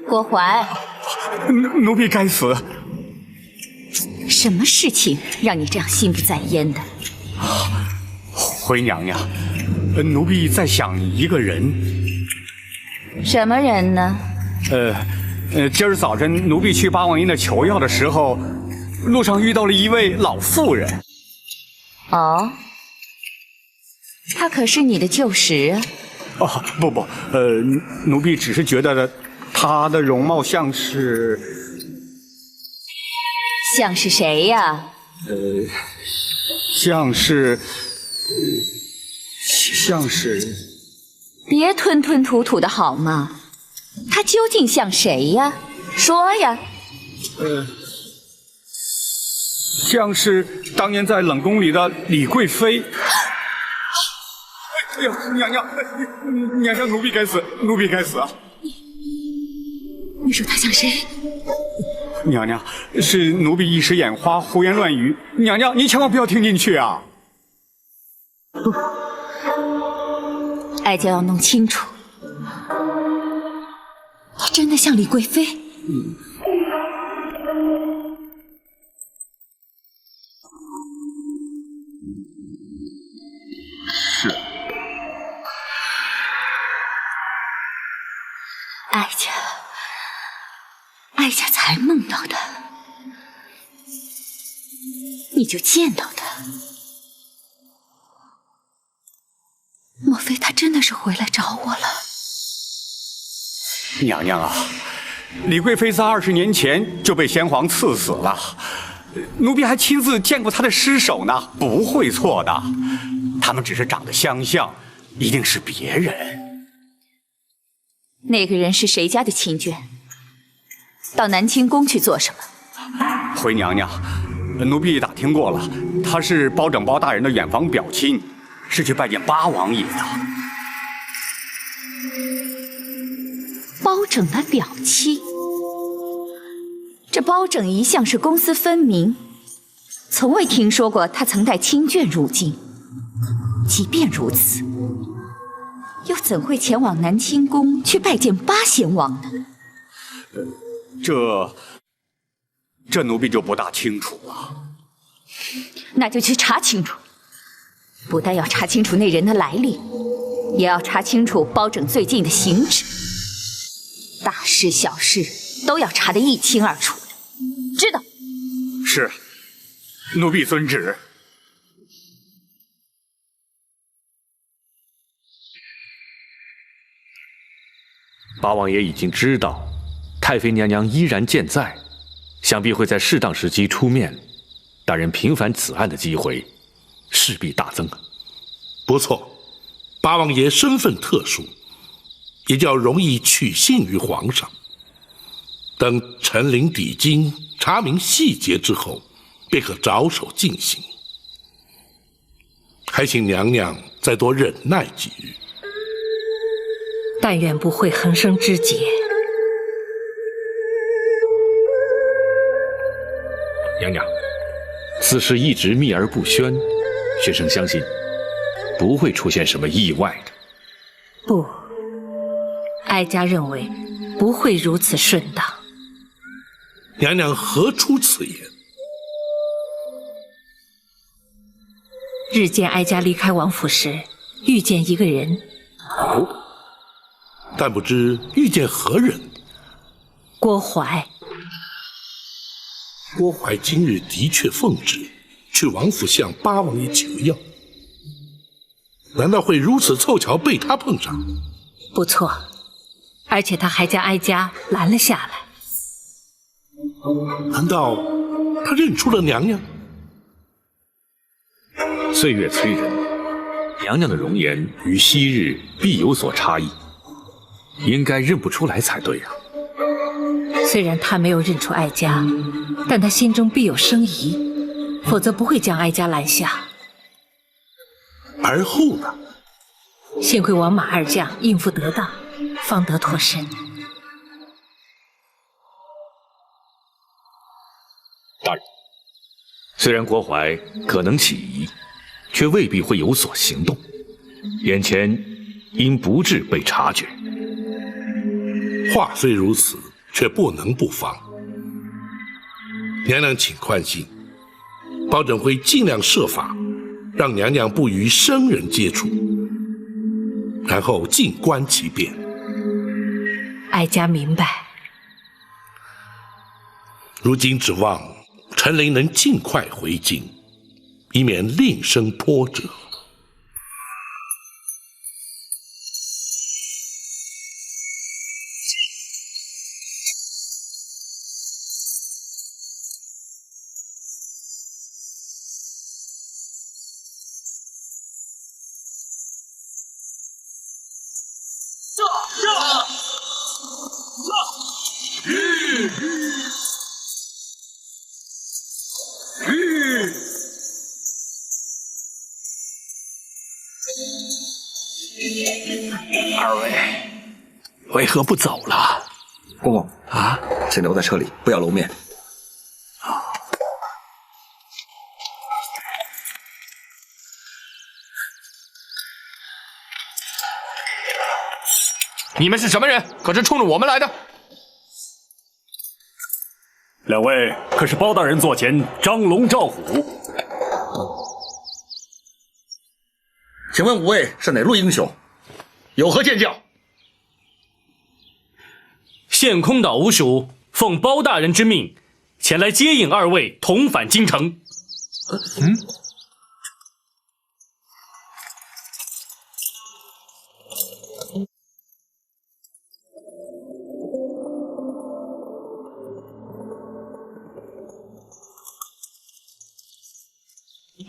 郭淮，奴婢该死。什么事情让你这样心不在焉的？回娘娘，奴婢在想一个人。什么人呢？今儿早晨奴婢去八王爷那求药的时候，路上遇到了一位老妇人。哦，她可是你的旧识啊。哦，不，奴婢只是觉得她的容貌像是谁呀？像是。别吞吞吐吐的好吗？她究竟像谁呀？说呀。像是当年在冷宫里的李贵妃。哎呀，娘娘，奴婢该死啊！你说她像谁？娘娘，是奴婢一时眼花，胡言乱语。娘娘，您千万不要听进去啊！不，哀家要弄清楚，她真的像李贵妃？是。哀家才梦到的，你就见到他。莫非他真的是回来找我了？娘娘啊，李贵妃在20年前就被先皇赐死了，奴婢还亲自见过她的尸首呢，不会错的。他们只是长得相像，一定是别人。那个人是谁家的亲眷？到南清宫去做什么？回娘娘，奴婢打听过了，他是包拯包大人的远房表亲，是去拜见八王爷的。包拯的表亲？这包拯一向是公私分明，从未听说过他曾带亲眷入京。即便如此，又怎会前往南清宫去拜见八贤王呢？这奴婢就不大清楚了。那就去查清楚，不但要查清楚那人的来历，也要查清楚包拯最近的行止，大事小事都要查得一清二楚的，知道？是，奴婢遵旨。八王爷已经知道太妃娘娘依然健在，想必会在适当时机出面，大人平反此案的机会势必大增。不错，八王爷身份特殊，也较容易取信于皇上。等陈灵抵京，查明细节之后，便可着手进行。还请娘娘再多忍耐几日。但愿不会横生枝节。娘娘，此事一直秘而不宣，学生相信不会出现什么意外的。不，哀家认为不会如此顺当。娘娘何出此言？日间哀家离开王府时，遇见一个人。哦，但不知遇见何人？郭淮。郭淮今日的确奉旨去王府向八王爷求药，难道会如此凑巧被他碰上？不错，而且他还将哀家拦了下来。难道他认出了娘娘？岁月催人，娘娘的容颜与昔日必有所差异，应该认不出来才对啊。虽然他没有认出哀家，但他心中必有生疑，否则不会将哀家拦下。而后呢？幸亏王马二将应付得当，方得脱身。大人，虽然郭淮可能起疑，却未必会有所行动。眼前因不智被察觉。话虽如此，却不能不防。娘娘请宽心，包拯会尽量设法让娘娘不与生人接触，然后静观其变。哀家明白。如今指望陈琳能尽快回京，以免另生波折。二位为何不走了？公公啊，请留在车里，不要露面。你们是什么人？可是冲着我们来的？两位可是包大人座前张龙赵虎？请问五位是哪路英雄？有何见教？现空岛吴蜀奉包大人之命，前来接应二位同返京城。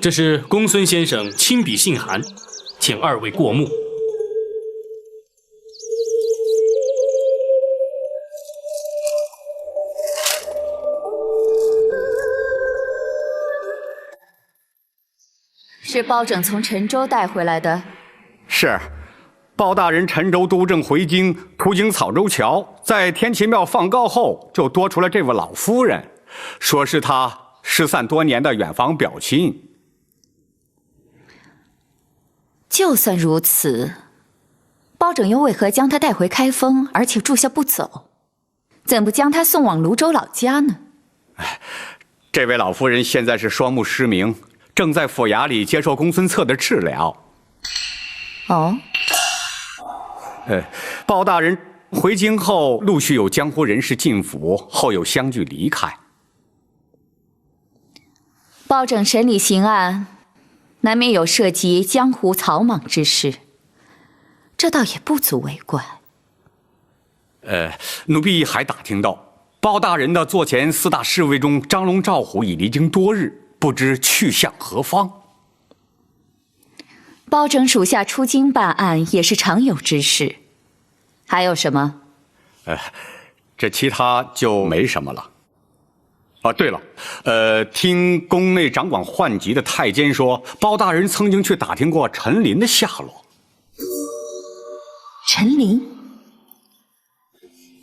这是公孙先生亲笔信函，请二位过目。是包拯从陈州带回来的。是，包大人陈州督政回京，途经草州桥，在天齐庙放告后，就多出了这位老夫人，说是他失散多年的远房表亲。就算如此，包拯又为何将他带回开封，而且住下不走？怎不将他送往泸州老家呢？这位老夫人现在是双目失明，正在府衙里接受公孙策的治疗。哦，包大人回京后，陆续有江湖人士进府，后有相继离开。包拯审理刑案，难免有涉及江湖草莽之事，这倒也不足为怪。奴婢还打听到，包大人的座前四大侍卫中，张龙赵虎已离京多日，不知去向何方。包拯属下出京办案也是常有之事，还有什么？这其他就没什么了。啊，对了，听宫内掌管宦籍的太监说，包大人曾经去打听过陈琳的下落。陈琳？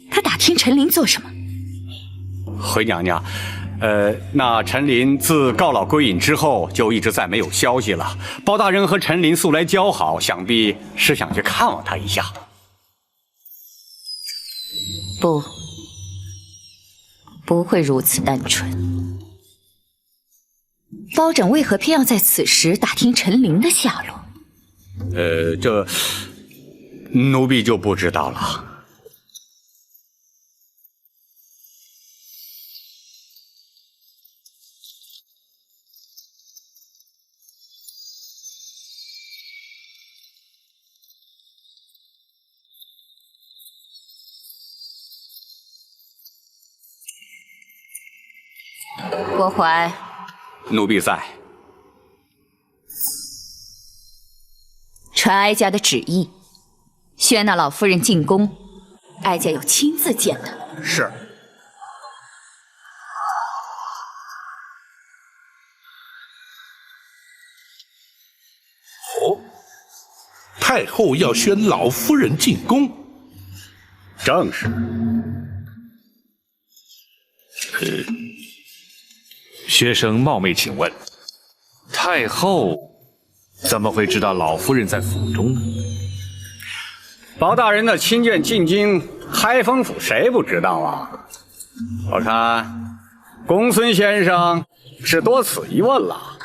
他打听陈琳做什么？回娘娘，那陈琳自告老归隐之后，就一直再没有消息了。包大人和陈琳素来交好，想必是想去看望他一下。不会如此单纯。包拯为何偏要在此时打听陈琳的下落？这奴婢就不知道了。郭淮，奴婢在。传哀家的旨意，宣那老夫人进宫，哀家有亲自见她。是。太后要宣老夫人进宫，正是。学生冒昧请问，太后怎么会知道老夫人在府中呢？包大人的亲眷进京，开封府谁不知道啊？我看公孙先生是多此一问了。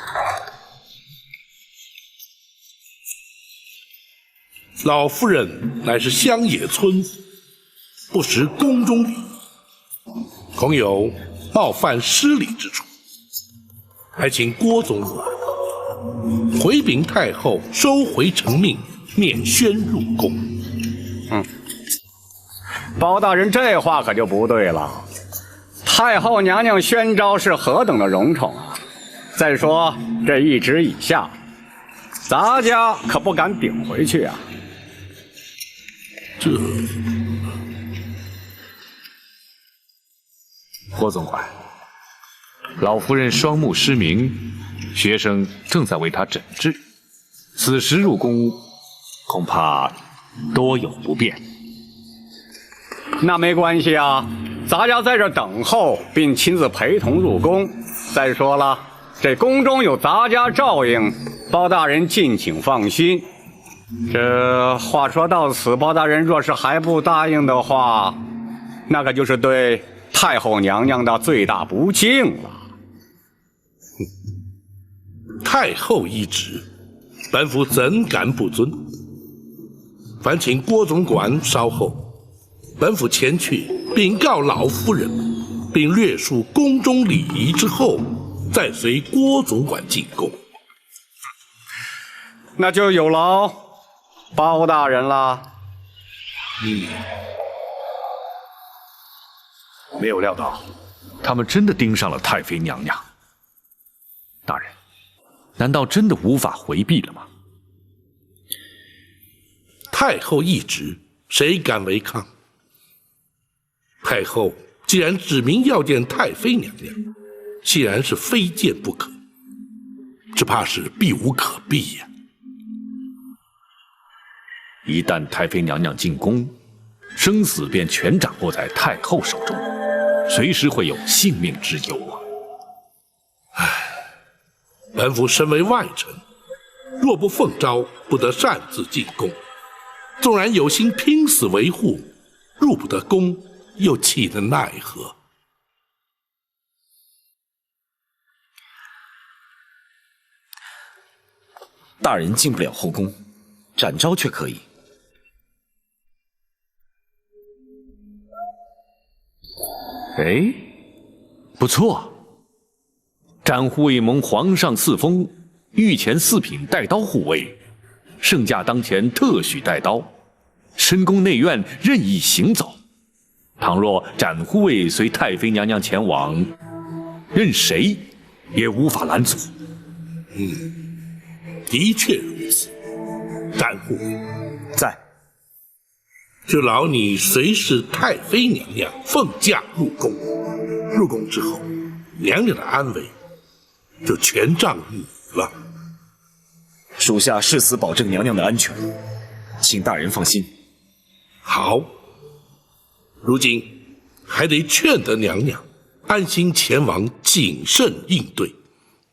老夫人乃是乡野村妇，不识宫中礼，恐有冒犯失礼之处，还请郭总管回禀太后，收回成命，免宣入宫。包大人这话可就不对了。太后娘娘宣召是何等的荣宠啊！再说这一旨以下，咱家可不敢顶回去啊。霍总管，老夫人双目失明，学生正在为她诊治，此时入宫，恐怕多有不便。那没关系啊，咱家在这等候，并亲自陪同入宫。再说了，这宫中有咱家照应，包大人敬请放心。这话说到此，包大人若是还不答应的话，那可就是对太后娘娘的最大不敬了。太后懿旨，本府怎敢不遵？烦请郭总管稍后，本府前去禀告老夫人，并略述宫中礼仪之后，再随郭总管进宫。那就有劳包大人了。没有料到，他们真的盯上了太妃娘娘。大人，难道真的无法回避了吗？太后懿旨，谁敢违抗？太后既然指明要见太妃娘娘，既然是非见不可，只怕是避无可避呀。一旦太妃娘娘进宫，生死便全掌握在太后手中，随时会有性命之忧啊！本府身为外臣，若不奉诏，不得擅自进宫。纵然有心拼死维护，入不得宫，又岂能奈何？大人进不了后宫，展昭却可以。哎，不错，展护卫蒙皇上赐封御前4品带刀护卫，圣驾当前特许带刀，深宫内院任意行走。倘若展护卫随太妃娘娘前往，任谁也无法拦阻。的确如此。展护在，就劳你随侍太妃娘娘奉驾入宫。入宫之后，娘娘的安危就全仗你了。属下誓死保证娘娘的安全，请大人放心。好，如今还得劝得娘娘安心前往，谨慎应对，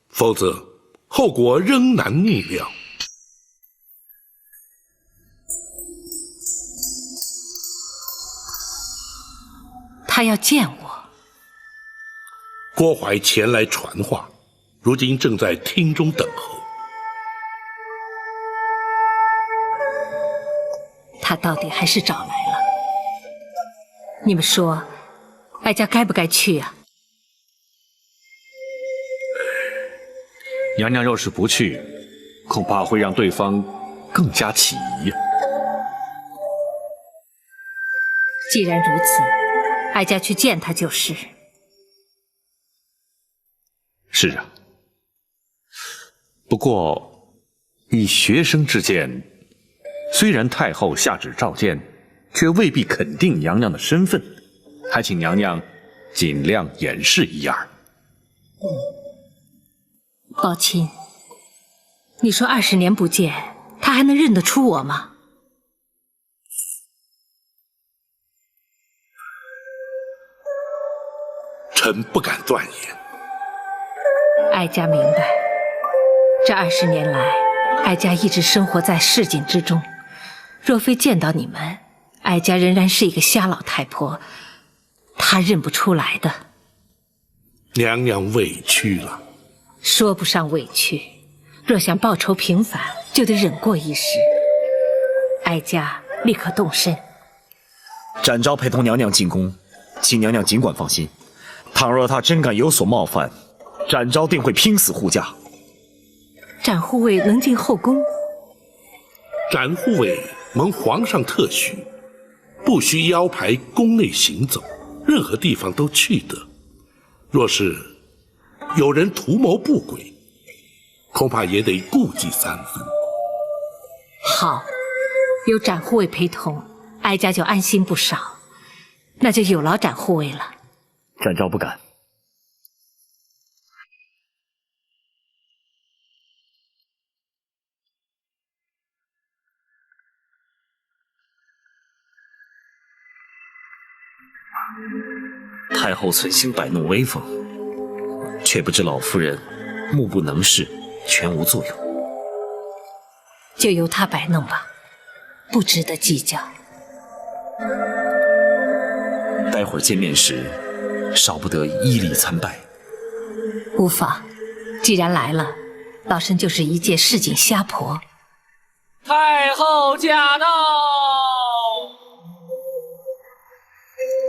否则后果仍难逆料。他要见我。郭槐前来传话，如今正在厅中等候。他到底还是找来了。你们说，哀家该不该去啊？娘娘若是不去，恐怕会让对方更加起疑。既然如此，哀家去见他就是。是啊，不过以学生之见，虽然太后下旨召见，却未必肯定娘娘的身份，还请娘娘尽量掩饰一二。宝琴，你说20年不见，他还能认得出我吗？臣不敢断言。哀家明白，这20年来，哀家一直生活在市井之中，若非见到你们，哀家仍然是一个瞎老太婆，她认不出来的。娘娘委屈了。说不上委屈，若想报仇平反，就得忍过一时。哀家立刻动身。展昭陪同娘娘进宫，请娘娘尽管放心。倘若他真敢有所冒犯，展昭定会拼死护驾。展护卫能进后宫？展护卫蒙皇上特许，不需腰牌宫内行走，任何地方都去得。若是有人图谋不轨，恐怕也得顾忌3分。好，有展护卫陪同，哀家就安心不少。那就有劳展护卫了。展昭不敢。太后存心摆弄威风，却不知老夫人目不能视，全无作用。就由她摆弄吧，不值得计较。待会儿见面时，少不得一礼参拜。无妨，既然来了，老身就是一介市井瞎婆。太后驾到！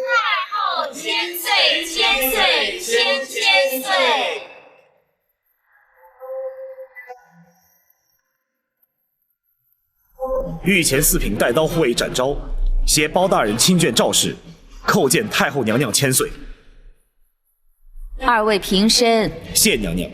太后千岁，千岁，千岁！御前4品带刀护卫展昭，携包大人亲眷赵氏，叩见太后娘娘千岁。2位平身。谢娘娘。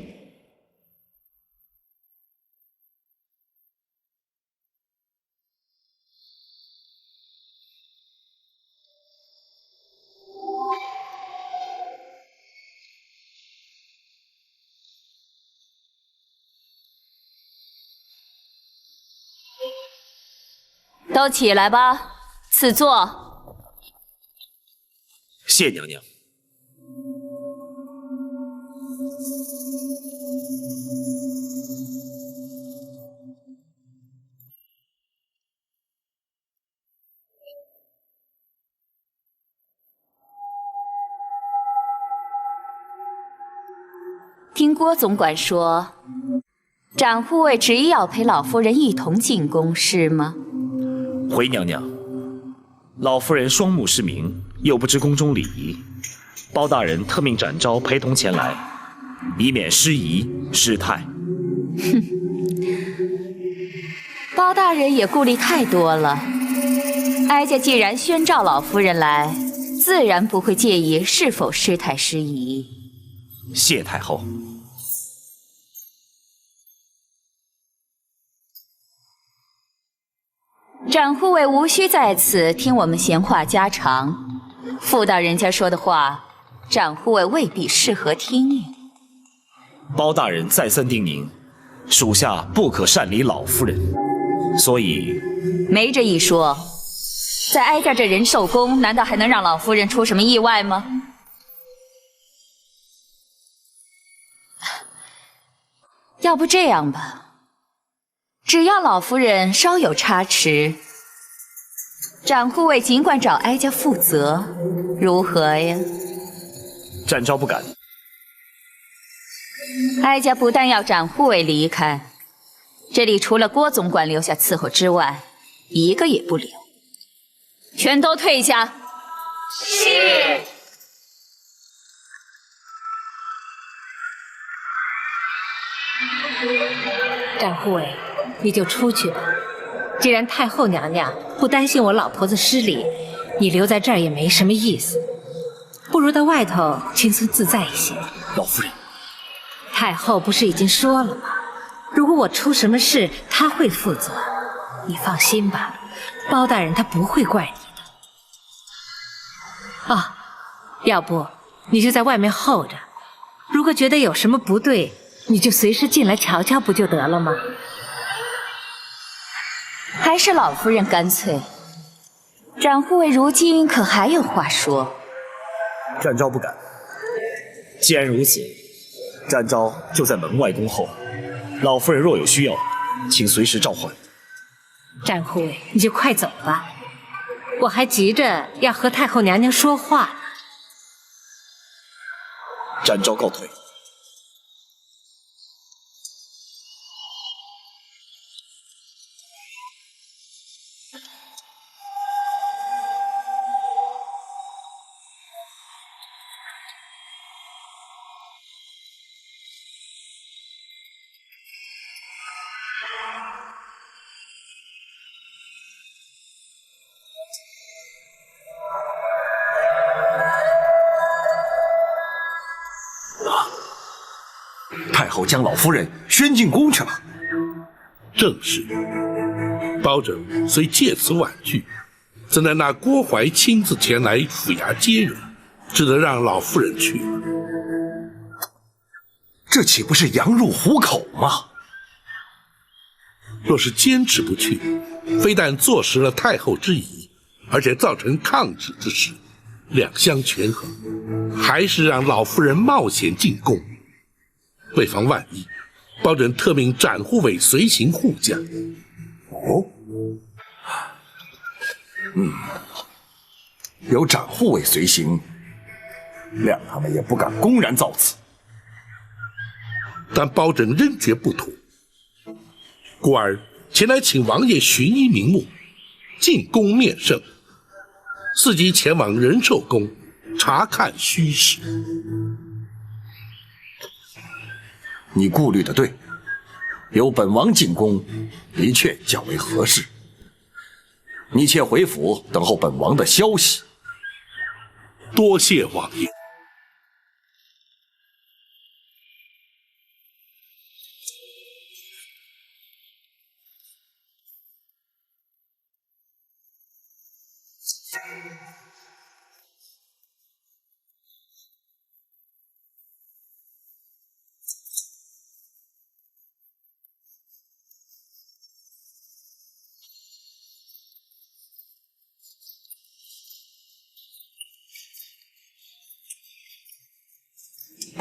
都起来吧，赐座。谢娘娘。听郭总管说，展护卫执意要陪老夫人一同进宫，是吗？回娘娘，老夫人双目失明，又不知宫中礼仪，包大人特命展昭陪同前来，以免失仪失态。哼，包大人也顾虑太多了。哀家既然宣召老夫人来，自然不会介意是否失态失仪。谢太后。展护卫无需在此听我们闲话家常，妇道人家说的话，展护卫未必适合听。包大人再三叮咛，属下不可擅离老夫人，所以没这一说。在哀家这人寿宫，难道还能让老夫人出什么意外吗？要不这样吧。只要老夫人稍有差池，展护卫尽管找哀家负责，如何呀？展昭不敢。哀家不但要展护卫离开，这里除了郭总管留下伺候之外，一个也不留，全都退下。是。展护卫，你就出去吧。既然太后娘娘不担心我老婆子失礼，你留在这儿也没什么意思，不如到外头轻松自在一些。老夫人，太后不是已经说了吗？如果我出什么事，她会负责。你放心吧，包大人他不会怪你的。啊，要不你就在外面候着，如果觉得有什么不对，你就随时进来瞧瞧，不就得了吗？还是老夫人干脆。展护卫如今可还有话说？展昭不敢。既然如此，展昭就在门外恭候。老夫人若有需要，请随时召唤。展护卫，你就快走吧。我还急着要和太后娘娘说话。展昭告退。太后将老夫人宣进宫去了。正是。包拯虽借此婉拒，怎奈那郭槐亲自前来府衙接人，只得让老夫人去了。这岂不是羊入虎口吗？若是坚持不去，非但坐实了太后之意，而且造成抗旨之事，两相权衡，还是让老夫人冒险进宫。为防万一，包拯特命展护卫随行护驾。有展护卫随行，谅他们也不敢公然造次。但包拯仍觉不妥，故而前来请王爷寻医名目，进宫面圣，伺机前往仁寿宫查看虚实。你顾虑的对，由本王进宫的确较为合适。你且回府等候本王的消息。多谢王爷。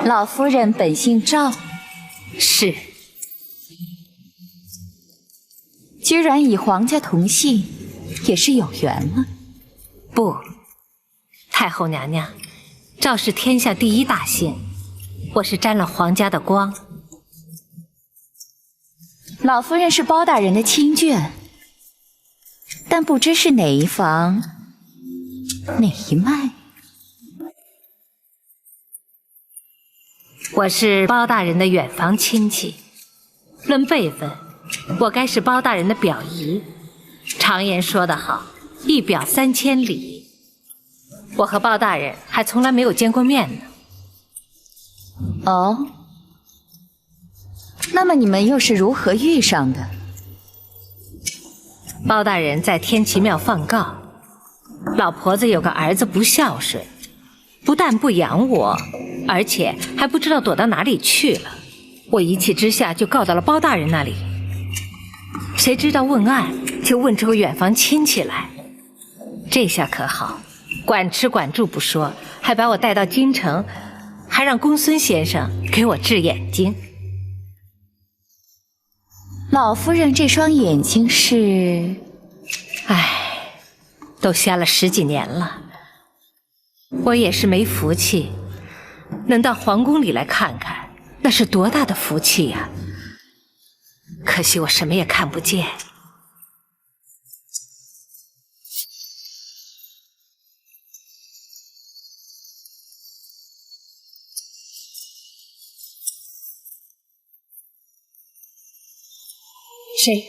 老夫人本姓赵，是。居然与皇家同姓，也是有缘了。不，太后娘娘，赵是天下第一大姓，我是沾了皇家的光。老夫人是包大人的亲眷，但不知是哪一房哪一脉。我是包大人的远房亲戚，论辈分，我该是包大人的表姨。常言说得好，一表3000里。我和包大人还从来没有见过面呢。哦，那么你们又是如何遇上的？包大人在天齐庙放告，老婆子有个儿子不孝顺，不但不养我，而且还不知道躲到哪里去了。我一气之下就告到了包大人那里。谁知道问案就问出个远房亲戚来，这下可好，管吃管住不说，还把我带到京城，还让公孙先生给我治眼睛。老夫人这双眼睛是……唉，都瞎了10几年了。我也是没福气，能到皇宫里来看看，那是多大的福气呀！可惜我什么也看不见。谁？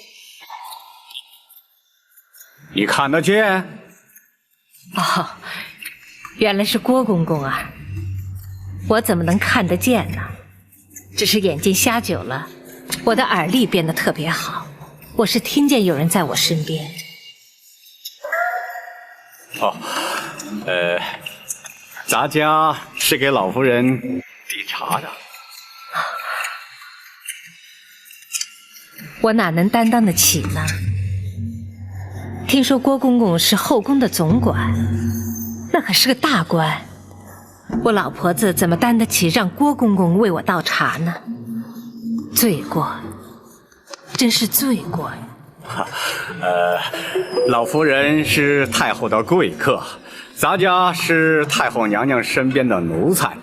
你看得见？哦，原来是郭公公啊！我怎么能看得见呢？只是眼睛瞎久了，我的耳力变得特别好，我是听见有人在我身边。哦，咱家是给老夫人递茶的。我哪能担当得起呢？听说郭公公是后宫的总管，那可是个大官，我老婆子怎么担得起让郭公公为我倒茶呢？罪过，真是罪过。老夫人是太后的贵客，咱家是太后娘娘身边的奴才，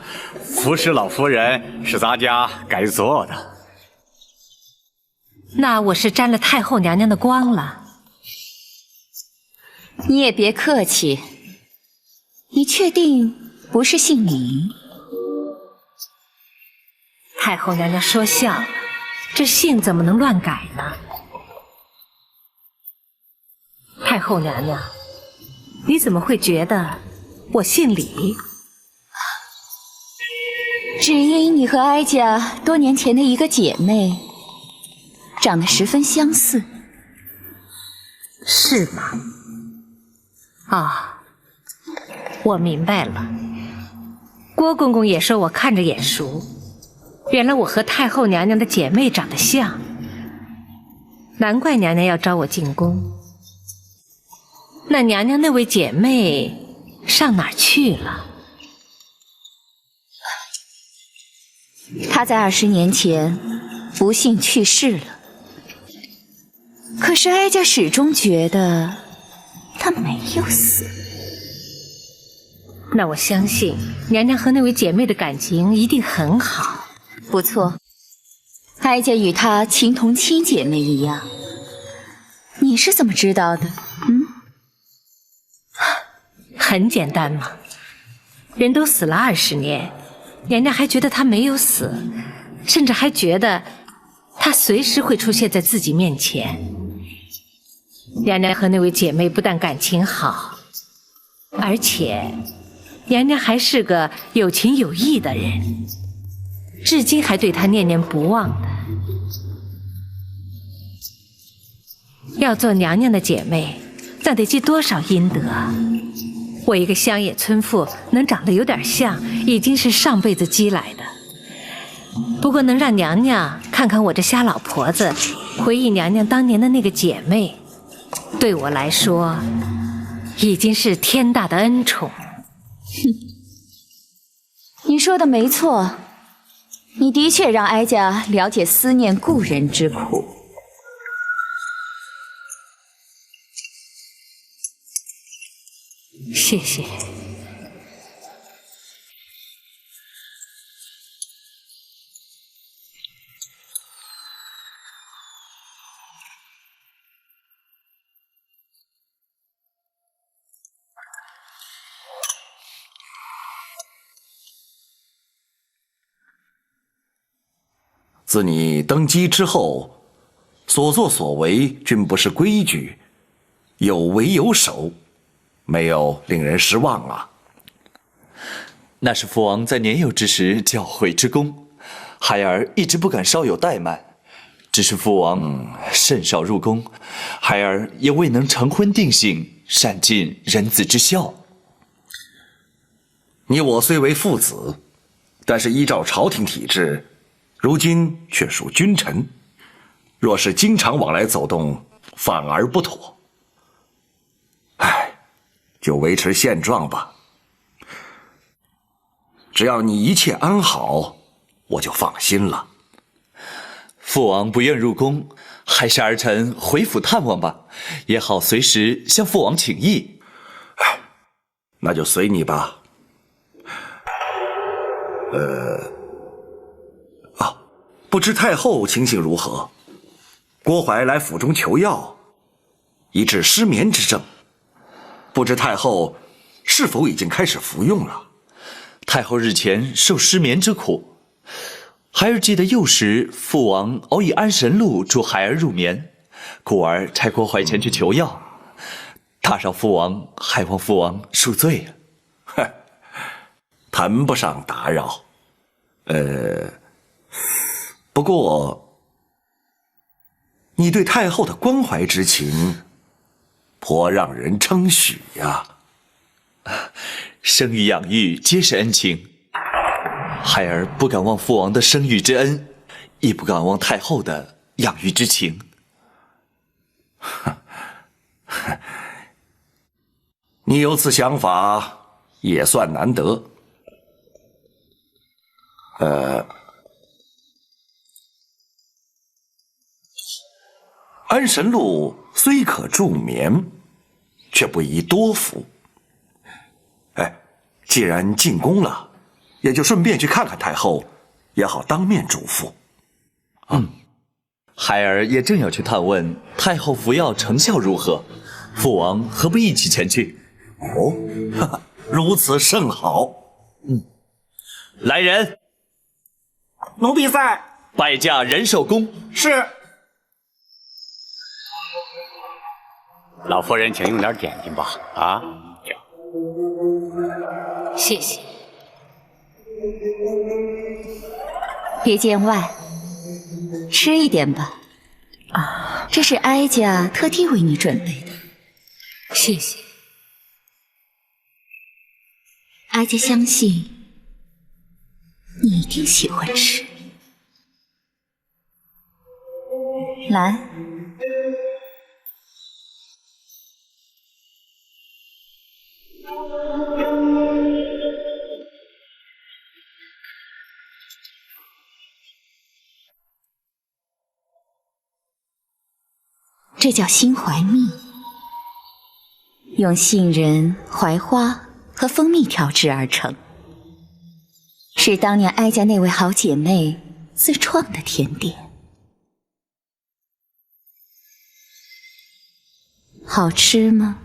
服侍老夫人是咱家该做的。那我是沾了太后娘娘的光了。你也别客气，你确定不是姓李？太后娘娘说笑了，这姓怎么能乱改呢？太后娘娘，你怎么会觉得我姓李？只因你和哀家多年前的一个姐妹长得十分相似。是吗？啊，我明白了。郭公公也说我看着眼熟，原来我和太后娘娘的姐妹长得像，难怪娘娘要招我进宫。那娘娘那位姐妹上哪儿去了？她在20年前不幸去世了，可是哀家始终觉得她没有死。那我相信娘娘和那位姐妹的感情一定很好。不错，哀家与她情同亲姐妹一样。你是怎么知道的？很简单嘛，人都死了20年，娘娘还觉得他没有死，甚至还觉得他随时会出现在自己面前。娘娘和那位姐妹不但感情好，而且娘娘还是个有情有义的人，至今还对她念念不忘的。要做娘娘的姐妹，那得积多少阴德啊！我一个乡野村妇能长得有点像，已经是上辈子积来的。不过能让娘娘看看我这瞎老婆子，回忆娘娘当年的那个姐妹，对我来说已经是天大的恩宠。你说的没错，你的确让哀家了解思念故人之苦。谢谢。自你登基之后，所作所为均不是规矩，有为有守，没有令人失望啊。那是父王在年幼之时教诲之功，孩儿一直不敢稍有怠慢。只是父王甚少入宫，孩儿也未能成婚定性，善尽人子之孝。你我虽为父子，但是依照朝廷体制，如今却属君臣，若是经常往来走动，反而不妥。唉，就维持现状吧。只要你一切安好，我就放心了。父王不愿入宫，还是儿臣回府探望吧，也好随时向父王请益。那就随你吧。不知太后情形如何？郭槐来府中求药，以治失眠之症。不知太后是否已经开始服用了？太后日前受失眠之苦，孩儿记得幼时父王偶以安神露助孩儿入眠，故而差郭槐前去求药。打扰父王，还望父王恕罪了。哼，谈不上打扰。不过你对太后的关怀之情，颇让人称许呀。生育养育皆是恩情，孩儿不敢忘父王的生育之恩，亦不敢忘太后的养育之情。你有此想法，也算难得。安神露虽可助眠，却不宜多服。哎，既然进宫了，也就顺便去看看太后，也好当面嘱咐。孩儿也正要去探问太后服药成效如何，父王何不一起前去？哦，哈哈，如此甚好。来人，奴婢在。拜驾仁寿宫。是。老夫人，请用点点心吧。啊，谢谢。别见外，吃一点吧。啊，这是哀家特地为你准备的。谢谢。哀家相信你一定喜欢吃。来，这叫心怀蜜，用杏仁、槐花和蜂蜜调制而成，是当年哀家那位好姐妹自创的甜点。好吃吗？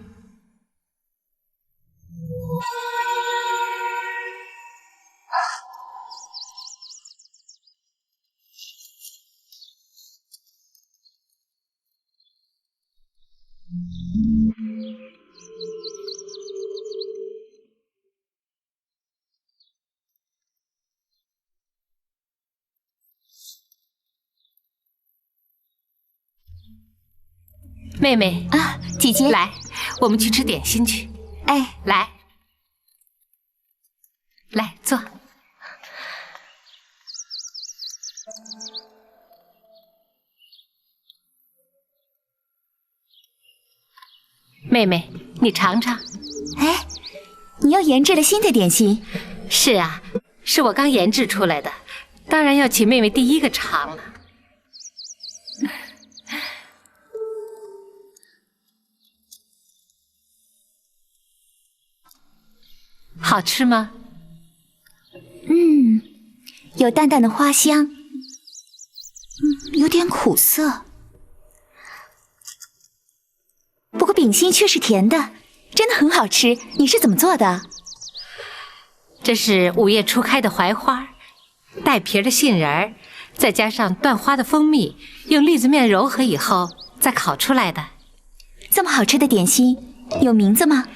妹妹啊，姐姐，来，我们去吃点心去。哎，来，来坐。妹妹，你尝尝。哎，你又研制了新的点心？是啊，是我刚研制出来的，当然要请妹妹第一个尝了。好吃吗？有淡淡的花香，有点苦涩。不过饼心却是甜的，真的很好吃。你是怎么做的？这是5月初开的槐花，带皮的杏仁儿，再加上断花的蜂蜜，用栗子面揉合以后再烤出来的。这么好吃的点心，有名字吗？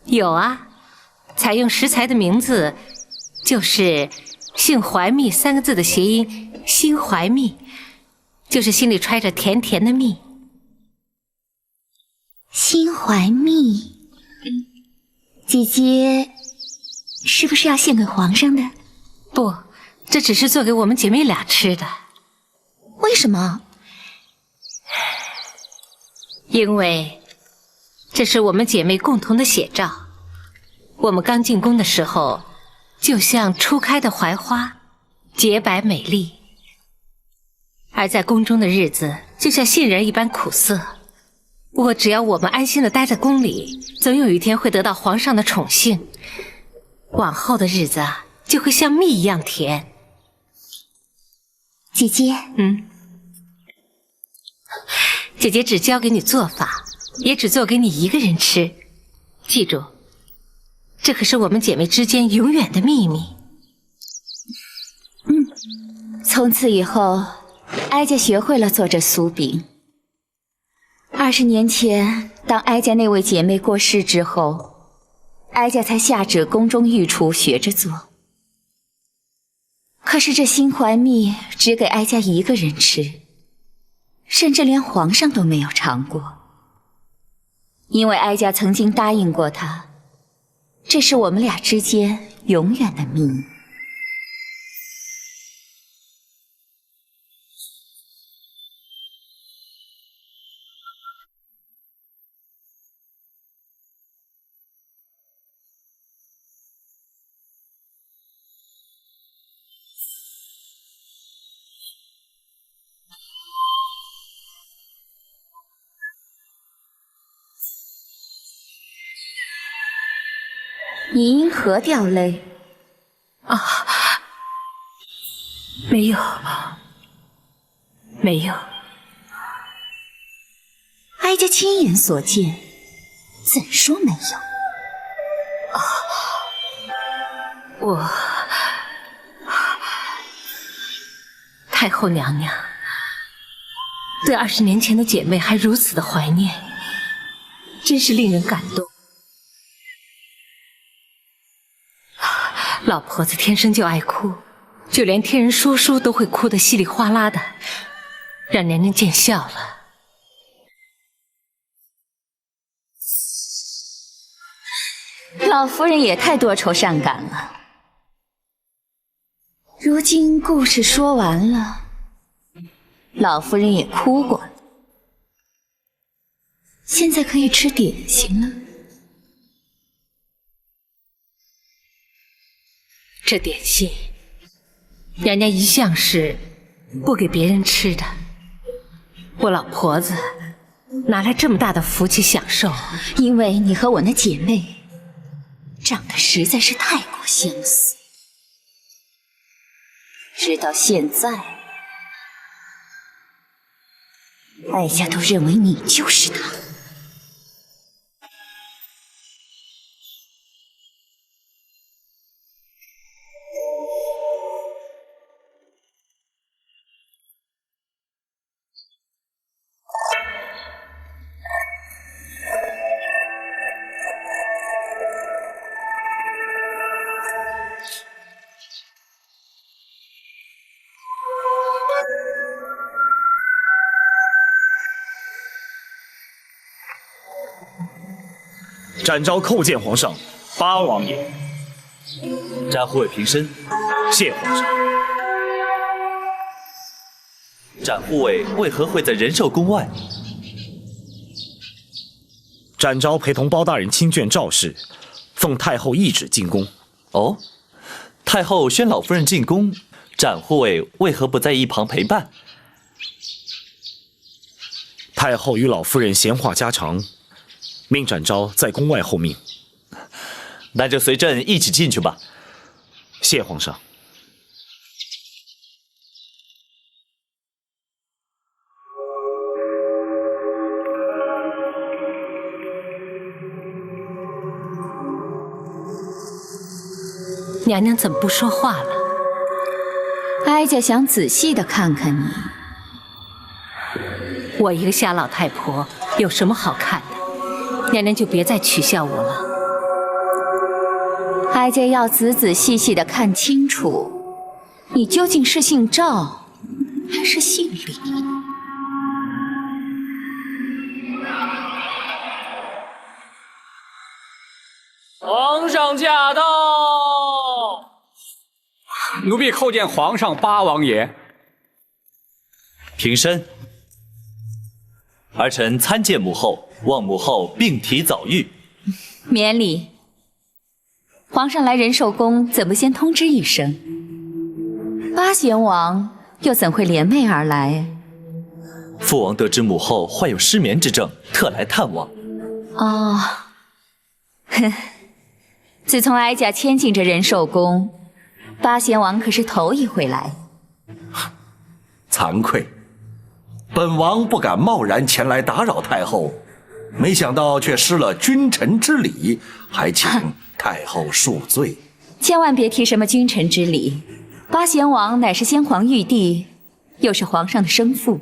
有啊，采用食材的名字就是姓怀蜜3个字的谐音，心怀蜜，就是心里揣着甜甜的蜜。心怀蜜，姐姐是不是要献给皇上的？不，这只是做给我们姐妹俩吃的。为什么？因为这是我们姐妹共同的写照。我们刚进宫的时候，就像初开的槐花，洁白美丽；而在宫中的日子，就像杏仁一般苦涩。不过只要我们安心的待在宫里，总有一天会得到皇上的宠幸，往后的日子啊，就会像蜜一样甜。姐姐，姐姐只教给你做法，也只做给你一个人吃。记住，这可是我们姐妹之间永远的秘密。从此以后，哀家学会了做这酥饼。20年前，当哀家那位姐妹过世之后，哀家才下旨宫中御厨学着做。可是这心怀蜜只给哀家一个人吃，甚至连皇上都没有尝过。因为哀家曾经答应过他，这是我们俩之间永远的秘密。你因何掉泪？啊，没有，没有。哀家亲眼所见，怎说没有？我太后娘娘对20年前的姐妹还如此的怀念，真是令人感动。老婆子天生就爱哭，就连听人说书都会哭得稀里哗啦的，让娘娘见笑了。老夫人也太多愁善感了。如今故事说完了，老夫人也哭过了，现在可以吃点心了。这点心，娘娘一向是不给别人吃的。我老婆子哪来这么大的福气享受？因为你和我那姐妹长得实在是太过相似，直到现在，哀家都认为你就是她。展昭叩见皇上，八王爷。展护卫平身，谢皇上。展护卫为何会在仁寿宫外？展昭陪同包大人亲眷赵氏，奉太后懿旨进宫。哦，太后宣老夫人进宫，展护卫为何不在一旁陪伴？太后与老夫人闲话家常，命展昭在宫外候命。那就随朕一起进去吧。谢皇上。娘娘怎么不说话了？哀家想仔细的看看你。我一个瞎老太婆有什么好看的？娘娘就别再取笑我了。哀家要仔仔细细的看清楚，你究竟是姓赵还是姓李？皇上驾到！奴婢叩见皇上八王爷。平身。儿臣参见母后，望母后病体早愈。免礼。皇上来仁寿宫，怎不先通知一声？八贤王又怎会联袂而来？父王得知母后患有失眠之症，特来探望。哦，哼，自从哀家迁进这仁寿宫，八贤王可是头一回来。惭愧，本王不敢贸然前来打扰太后，没想到却失了君臣之礼，还请太后恕罪。千万别提什么君臣之礼，八贤王乃是先皇玉帝，又是皇上的生父，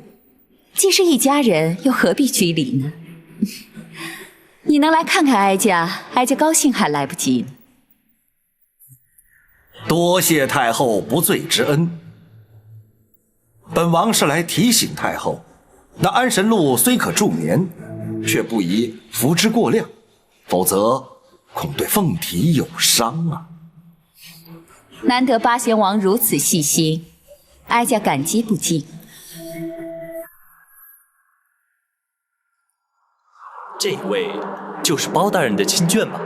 既是一家人，又何必拘礼呢？你能来看看哀家，哀家高兴还来不及呢。多谢太后不罪之恩。本王是来提醒太后，那安神露虽可助眠，却不宜服之过量，否则恐对凤体有伤啊。难得八贤王如此细心，哀家感激不尽。这位就是包大人的亲眷吗？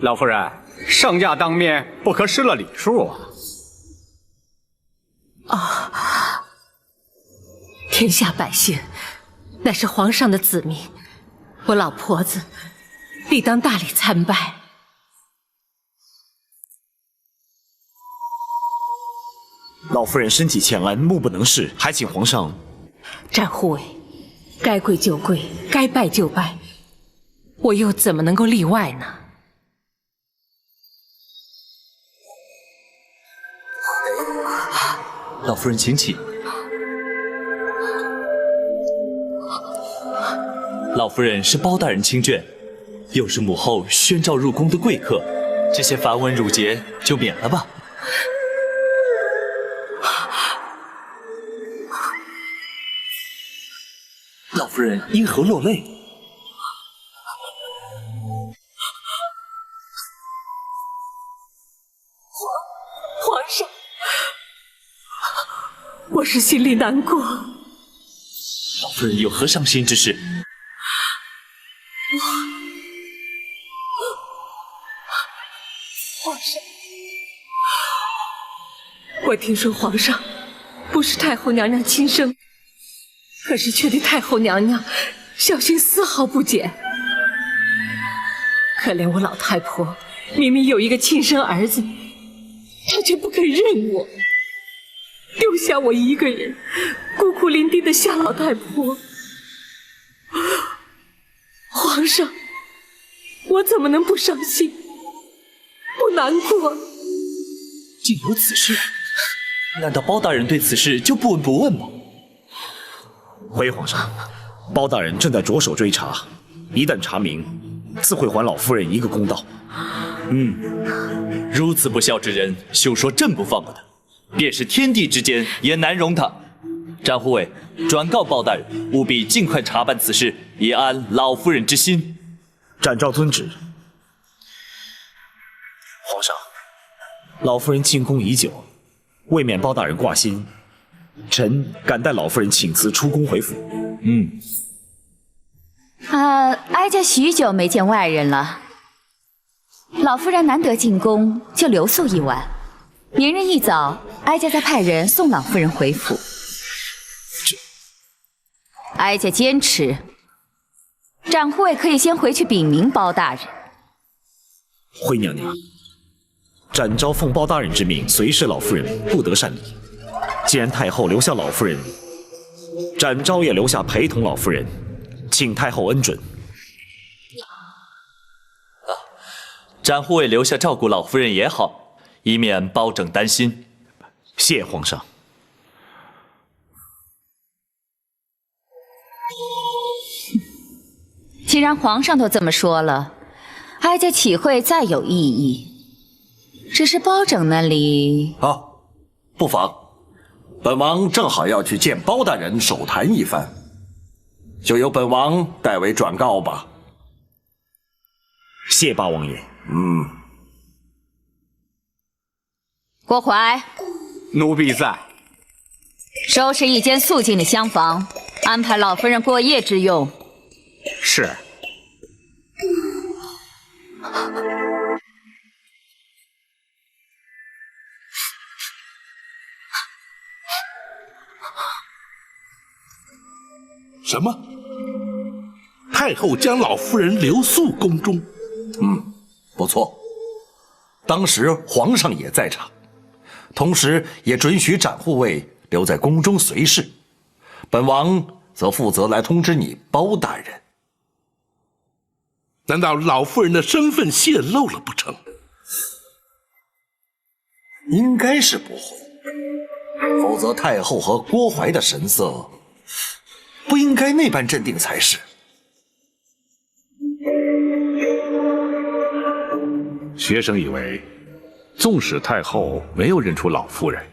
老夫人，圣驾当面，不可失了礼数啊！啊！天下百姓乃是皇上的子民，我老婆子理当大礼参拜。老夫人身体欠安，目不能视，还请皇上。战护卫，该跪就跪，该拜就拜，我又怎么能够例外呢？老夫人，请起。老夫人是包大人亲眷，又是母后宣召入宫的贵客，这些繁文缛节就免了吧。老夫人因何落泪？皇上，我是心里难过。老夫人有何伤心之事？皇上，我听说皇上不是太后娘娘亲生，可是却对太后娘娘小心丝毫不减。可怜我老太婆，明明有一个亲生儿子，她却不肯认我，丢下我一个人孤苦伶仃的夏老太婆。皇上，我怎么能不伤心不难过？竟有此事？难道包大人对此事就不闻不问吗？回皇上，包大人正在着手追查，一旦查明，自会还老夫人一个公道。如此不孝之人，休说朕不放过他，便是天地之间也难容他。战护卫，转告包大人，务必尽快查办此事，以安老夫人之心。展昭遵旨。皇上，老夫人进宫已久，未免包大人挂心，臣敢代老夫人请辞出宫回府。哀家许久没见外人了，老夫人难得进宫，就留宿一晚。明日一早，哀家再派人送老夫人回府。哀家坚持，展护卫可以先回去禀明包大人。惠娘娘，展昭奉包大人之命随侍老夫人，不得擅离。既然太后留下老夫人，展昭也留下陪同老夫人，请太后恩准。展护卫留下照顾老夫人也好，以免包拯担心。谢皇上。既然皇上都这么说了，哀家岂会再有异议？只是包拯那里……好，不妨。本王正好要去见包大人手谈一番，就由本王代为转告吧。谢八王爷。郭淮，奴婢在。收拾一间肃静的厢房，安排老夫人过夜之用。是。什么？太后将老夫人留宿宫中？不错。当时皇上也在场，同时也准许展护卫留在宫中随侍，本王则负责来通知你包大人。难道老夫人的身份泄露了不成？应该是不会，否则太后和郭淮的神色不应该那般镇定才是。学生以为，纵使太后没有认出老夫人，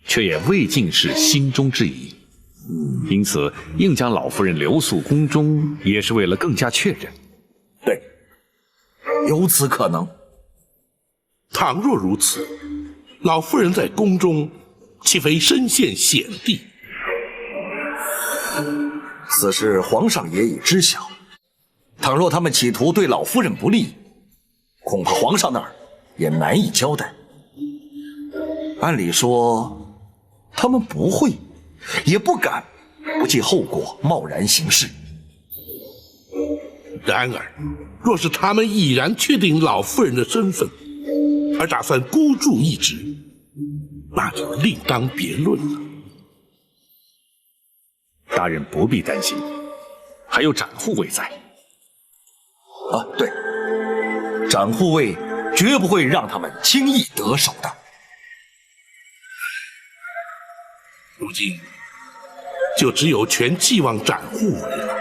却也未尽是心中之疑。因此，硬将老夫人留宿宫中，也是为了更加确认。对，有此可能。倘若如此，老夫人在宫中岂非身陷险地？此事皇上也已知晓。倘若他们企图对老夫人不利，恐怕皇上那儿也难以交代。按理说，他们不会，也不敢不计后果贸然行事。然而，若是他们毅然确定老夫人的身份，而打算孤注一掷，那就另当别论了。大人不必担心，还有展护卫在。啊，对，展护卫绝不会让他们轻易得手的。如今，就只有全寄望展护卫了。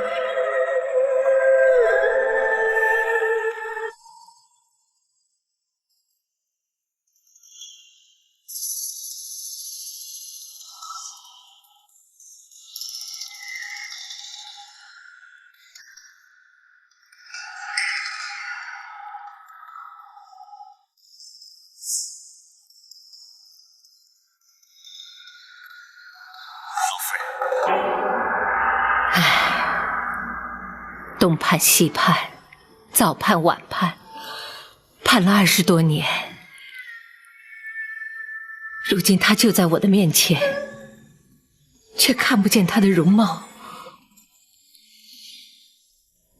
东盼西盼，早盼晚盼，盼了20多年，如今他就在我的面前，却看不见他的容貌。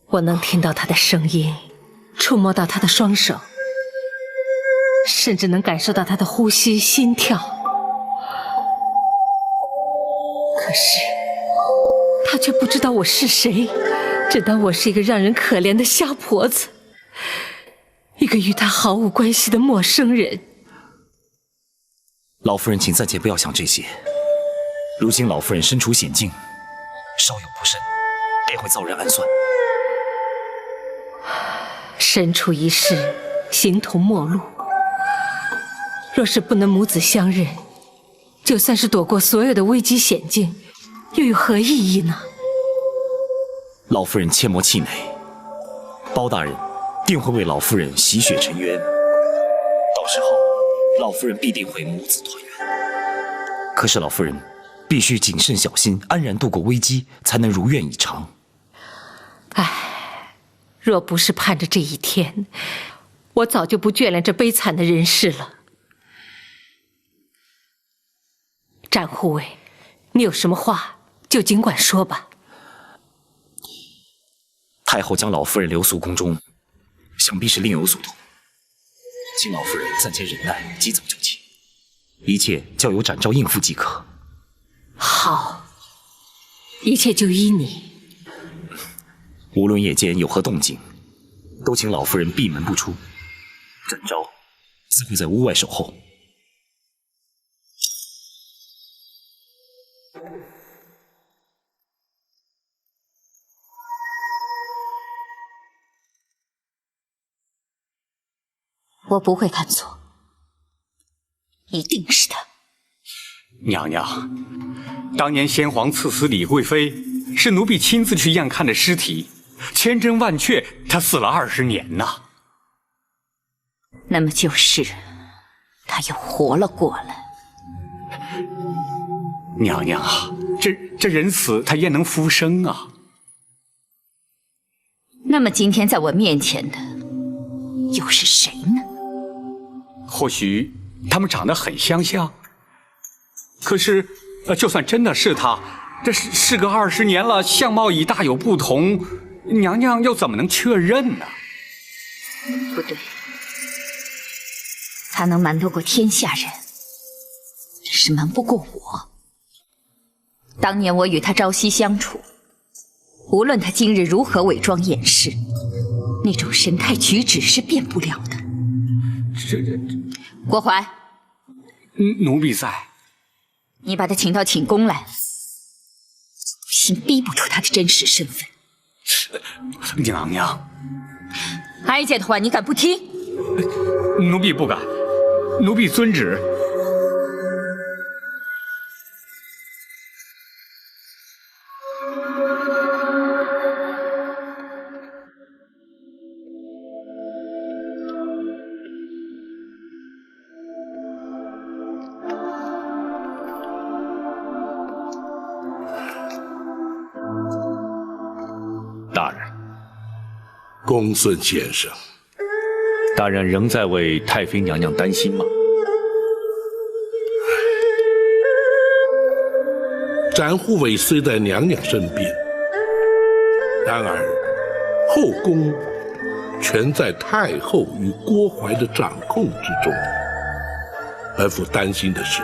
我能听到他的声音，触摸到他的双手，甚至能感受到他的呼吸、心跳。可是他却不知道我是谁，只当我是一个让人可怜的瞎婆子，一个与他毫无关系的陌生人。老夫人，请暂且不要想这些。如今老夫人身处险境，稍有不慎，便会遭人暗算。身处一世，形同陌路。若是不能母子相认，就算是躲过所有的危机险境，又有何意义呢？老夫人切莫气馁，包大人定会为老夫人洗雪沉冤，到时候老夫人必定会母子团圆。可是老夫人必须谨慎小心，安然度过危机，才能如愿以偿。唉，若不是盼着这一天，我早就不眷恋这悲惨的人世了。展护卫，你有什么话就尽管说吧。太后将老夫人留宿宫中，想必是另有所图，请老夫人暂且忍耐，及早就寝，一切交由展昭应付即可。好，一切就依你。无论夜间有何动静，都请老夫人闭门不出，展昭自会在屋外守候。我不会看错，一定是他。娘娘，当年先皇赐死李贵妃，是奴婢亲自去验看的尸体，千真万确，她死了20年呐。那么就是他又活了过来。娘娘啊，这人死他焉能复生啊？那么今天在我面前的又是谁呢？或许他们长得很相像，可是，就算真的是他，这事隔20年了，相貌已大有不同，娘娘又怎么能确认呢？不对，他能瞒得过天下人，只是瞒不过我。当年我与他朝夕相处，无论他今日如何伪装掩饰，那种神态举止是变不了的。郭淮，奴婢在。你把他请到寝宫来，心逼不出他的真实身份。娘娘，哀家的话你敢不听？奴婢不敢，奴婢遵旨。大人，公孙先生，大人仍在为太妃娘娘担心吗？展护卫虽在娘娘身边，然而后宫全在太后与郭槐的掌控之中。本府担心的是，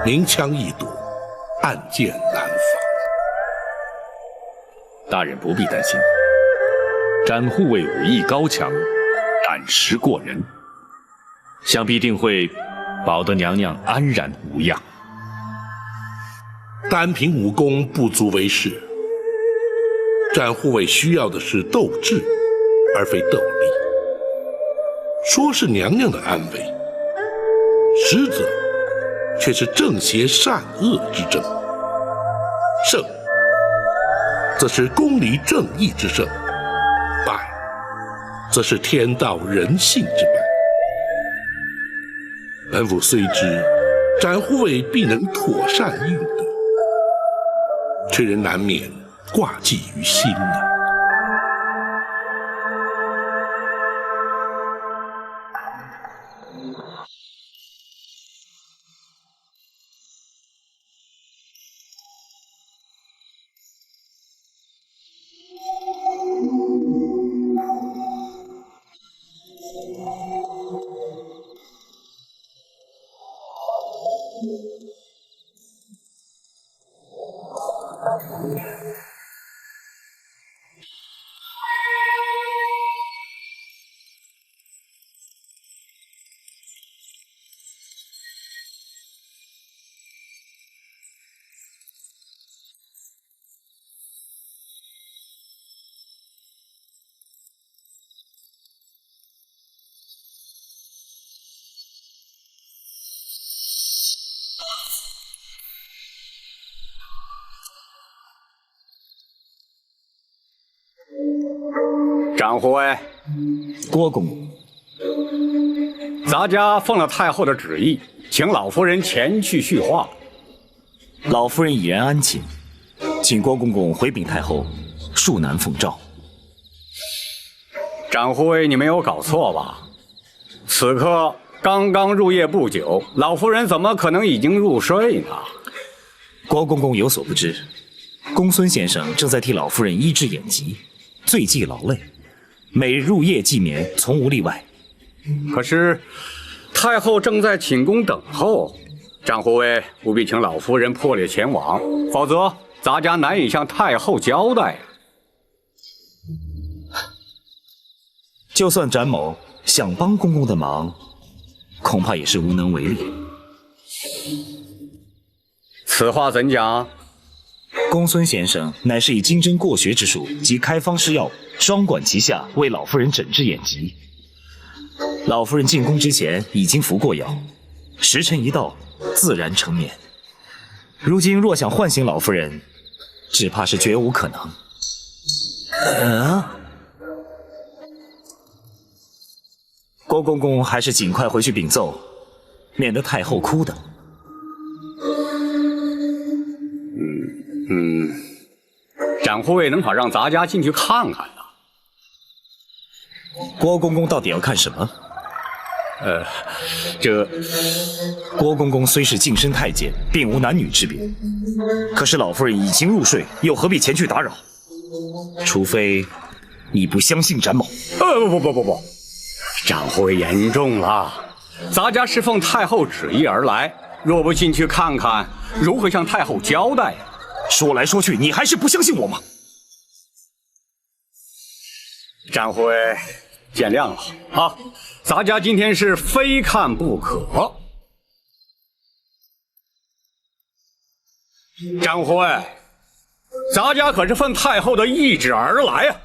明枪易躲，暗箭难防。大人不必担心，展护卫武艺高强，胆识过人，想必定会保得娘娘安然无恙。单凭武功不足为事，展护卫需要的是斗志，而非斗力。说是娘娘的安危，实则却是正邪善恶之争。胜，则是公理正义之胜；败，则是天道人性之败。本府虽知展护卫必能妥善应对，却仍难免挂记于心呐。展护卫，郭公公，咱家奉了太后的旨意，请老夫人前去叙话。老夫人已然安寝，请郭公公回禀太后，恕难奉诏。展护卫，你没有搞错吧？此刻刚刚入夜不久，老夫人怎么可能已经入睡呢？郭公公有所不知，公孙先生正在替老夫人医治眼疾，最忌劳累，每日入夜既眠，从无例外。可是太后正在寝宫等候，展护卫务必请老夫人破例前往，否则咱家难以向太后交代。就算展某想帮公公的忙，恐怕也是无能为力。此话怎讲？公孙先生乃是以经侦过学之术及开方施药，双管齐下，为老夫人诊治眼疾。老夫人进宫之前已经服过药，时辰一到，自然成眠。如今若想唤醒老夫人，只怕是绝无可能。郭公公还是尽快回去禀奏，免得太后哭的。展护卫能否让咱家进去看看呢？郭公公到底要看什么？郭公公虽是近身太监，并无男女之别，可是老夫人已经入睡，又何必前去打扰？除非你不相信展某。不，展护卫严重了，咱家是奉太后旨意而来，若不进去看看，如何向太后交代？说来说去，你还是不相信我吗？展护卫，见谅了啊！咱家今天是非看不可。展护卫，咱家可是奉太后的懿旨而来啊！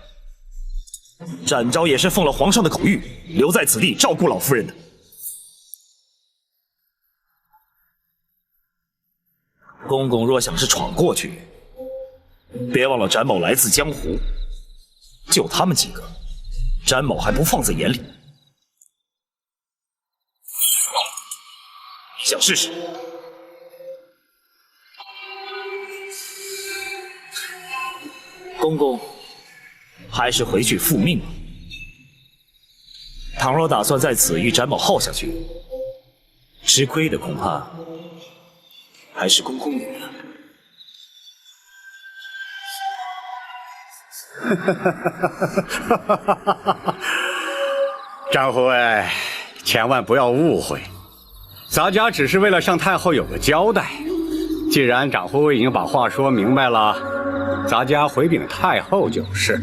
展昭也是奉了皇上的口谕，留在此地照顾老夫人的。公公若想是闯过去，别忘了展某来自江湖，就他们几个，展某还不放在眼里。想试试？公公，还是回去复命吧。倘若打算在此与展某耗下去，吃亏的恐怕还是公公你了。张护卫，千万不要误会，咱家只是为了向太后有个交代。既然长护卫已经把话说明白了，咱家回禀太后就是。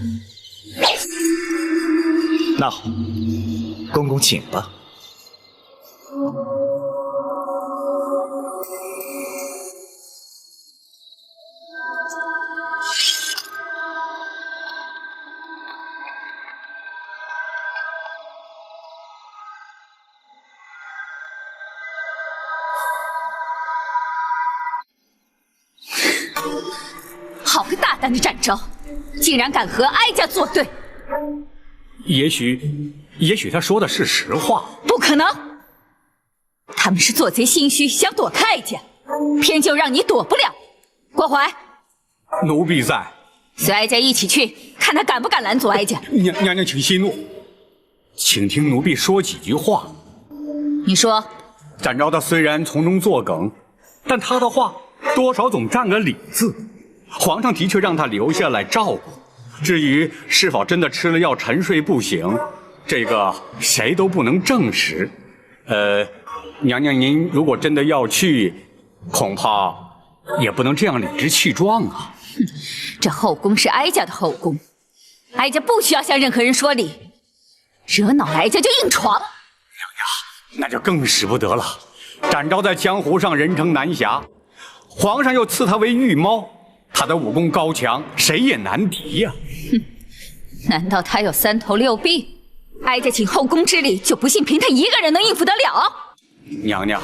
那好，公公请吧。好个大胆的展昭，竟然敢和哀家作对！也许他说的是实话。不可能，他们是做贼心虚，想躲开哀家，偏就让你躲不了。郭淮，奴婢在。随哀家一起去，看他敢不敢拦阻哀家。娘娘请息怒，请听奴婢说几句话。你说，展昭他虽然从中作梗，但他的话多少总占个理字。皇上的确让他留下来照顾，至于是否真的吃了药沉睡不醒，这个谁都不能证实。娘娘您如果真的要去，恐怕也不能这样理直气壮啊。这后宫是哀家的后宫，哀家不需要向任何人说理，惹恼了哀家就硬闯。娘娘，那就更使不得了。展昭在江湖上人称南侠，皇上又赐他为御猫，他的武功高强，谁也难敌呀。哼，难道他有3头6臂？哀家请后宫之力，就不信凭他一个人能应付得了？娘娘，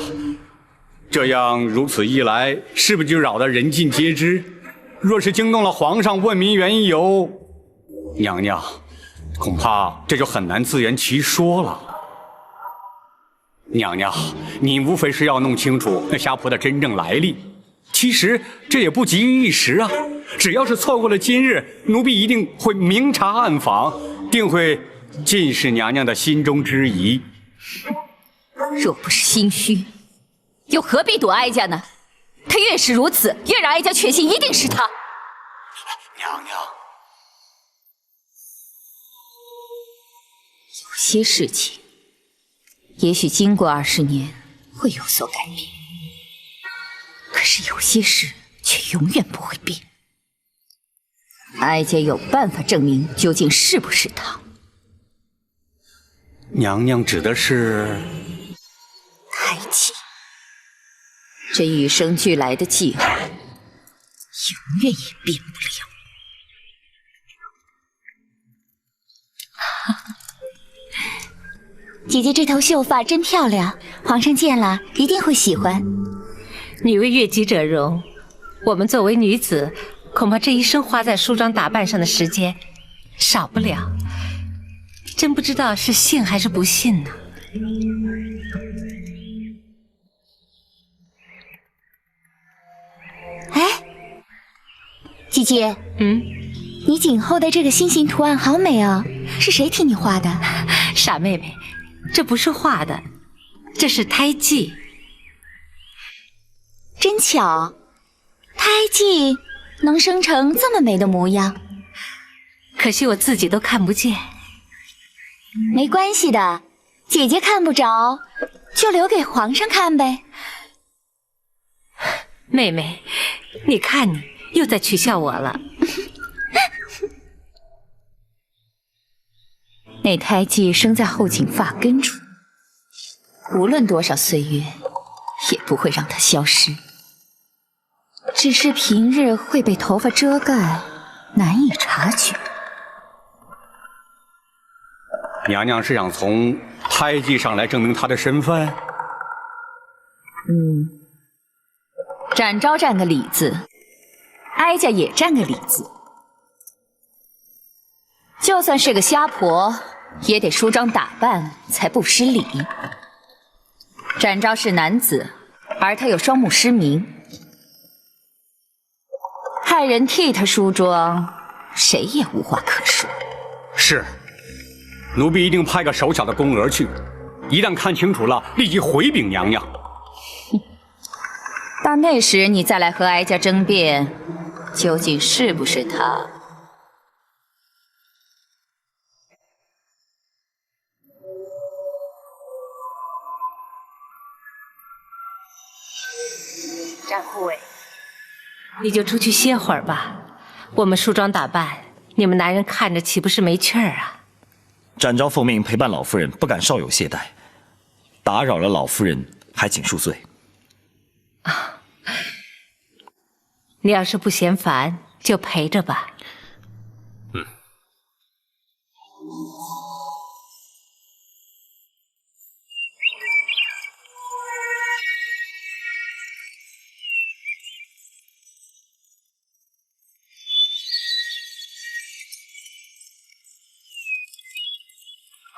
这样如此一来，是不是就扰得人尽皆知？若是惊动了皇上，问明缘由，娘娘恐怕这就很难自圆其说了。娘娘，你无非是要弄清楚那虾婆的真正来历。其实这也不急于一时啊，只要是错过了今日，奴婢一定会明察暗访，定会尽释娘娘的心中之疑。若不是心虚，又何必躲哀家呢？他越是如此，越让哀家确信一定是他。娘娘，有些事情，也许经过20年会有所改变。可是有些事却永远不会变。哀家有办法证明究竟是不是他。娘娘指的是太极，这与生俱来的计划，永远也变不了。姐姐这头秀发真漂亮，皇上见了一定会喜欢。女为悦己者容，我们作为女子，恐怕这一生花在梳妆打扮上的时间少不了。真不知道是信还是不信呢。哎，姐姐，你颈后的这个心形图案好美哦，是谁替你画的？傻妹妹，这不是画的，这是胎记。真巧，胎记能生成这么美的模样，可惜我自己都看不见。没关系的，姐姐看不着，就留给皇上看呗。妹妹，你看你又在取笑我了。那胎记生在后颈发根处，无论多少岁月，也不会让它消失。只是平日会被头发遮盖，难以察觉。娘娘是想从胎记上来证明她的身份？展昭占个理字，哀家也占个理字。就算是个瞎婆，也得梳妆打扮才不失礼。展昭是男子，而他有双目失明，派人替他梳妆，谁也无话可说。是，奴婢一定派个手巧的宫娥去，一旦看清楚了，立即回禀娘娘。到那时你再来和哀家争辩，究竟是不是他？战护卫，你就出去歇会儿吧。我们梳妆打扮，你们男人看着岂不是没趣儿啊？展昭奉命陪伴老夫人，不敢稍有懈怠，打扰了老夫人，还请恕罪。啊，你要是不嫌烦，就陪着吧。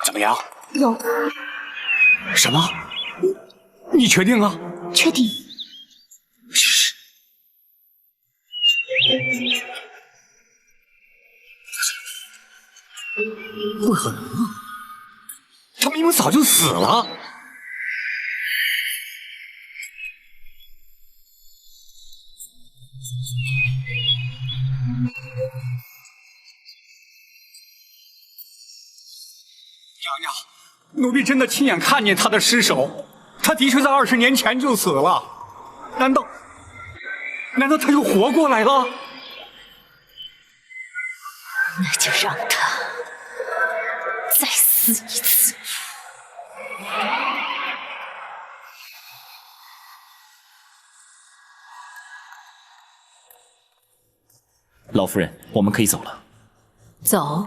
怎么样？有什么？你确定啊？确定。不可能啊！他明明早就死了。娘娘，奴婢真的亲眼看见他的尸首，他的确在20年前就死了。难道他又活过来了？那就让他再死一次。老夫人，我们可以走了。走？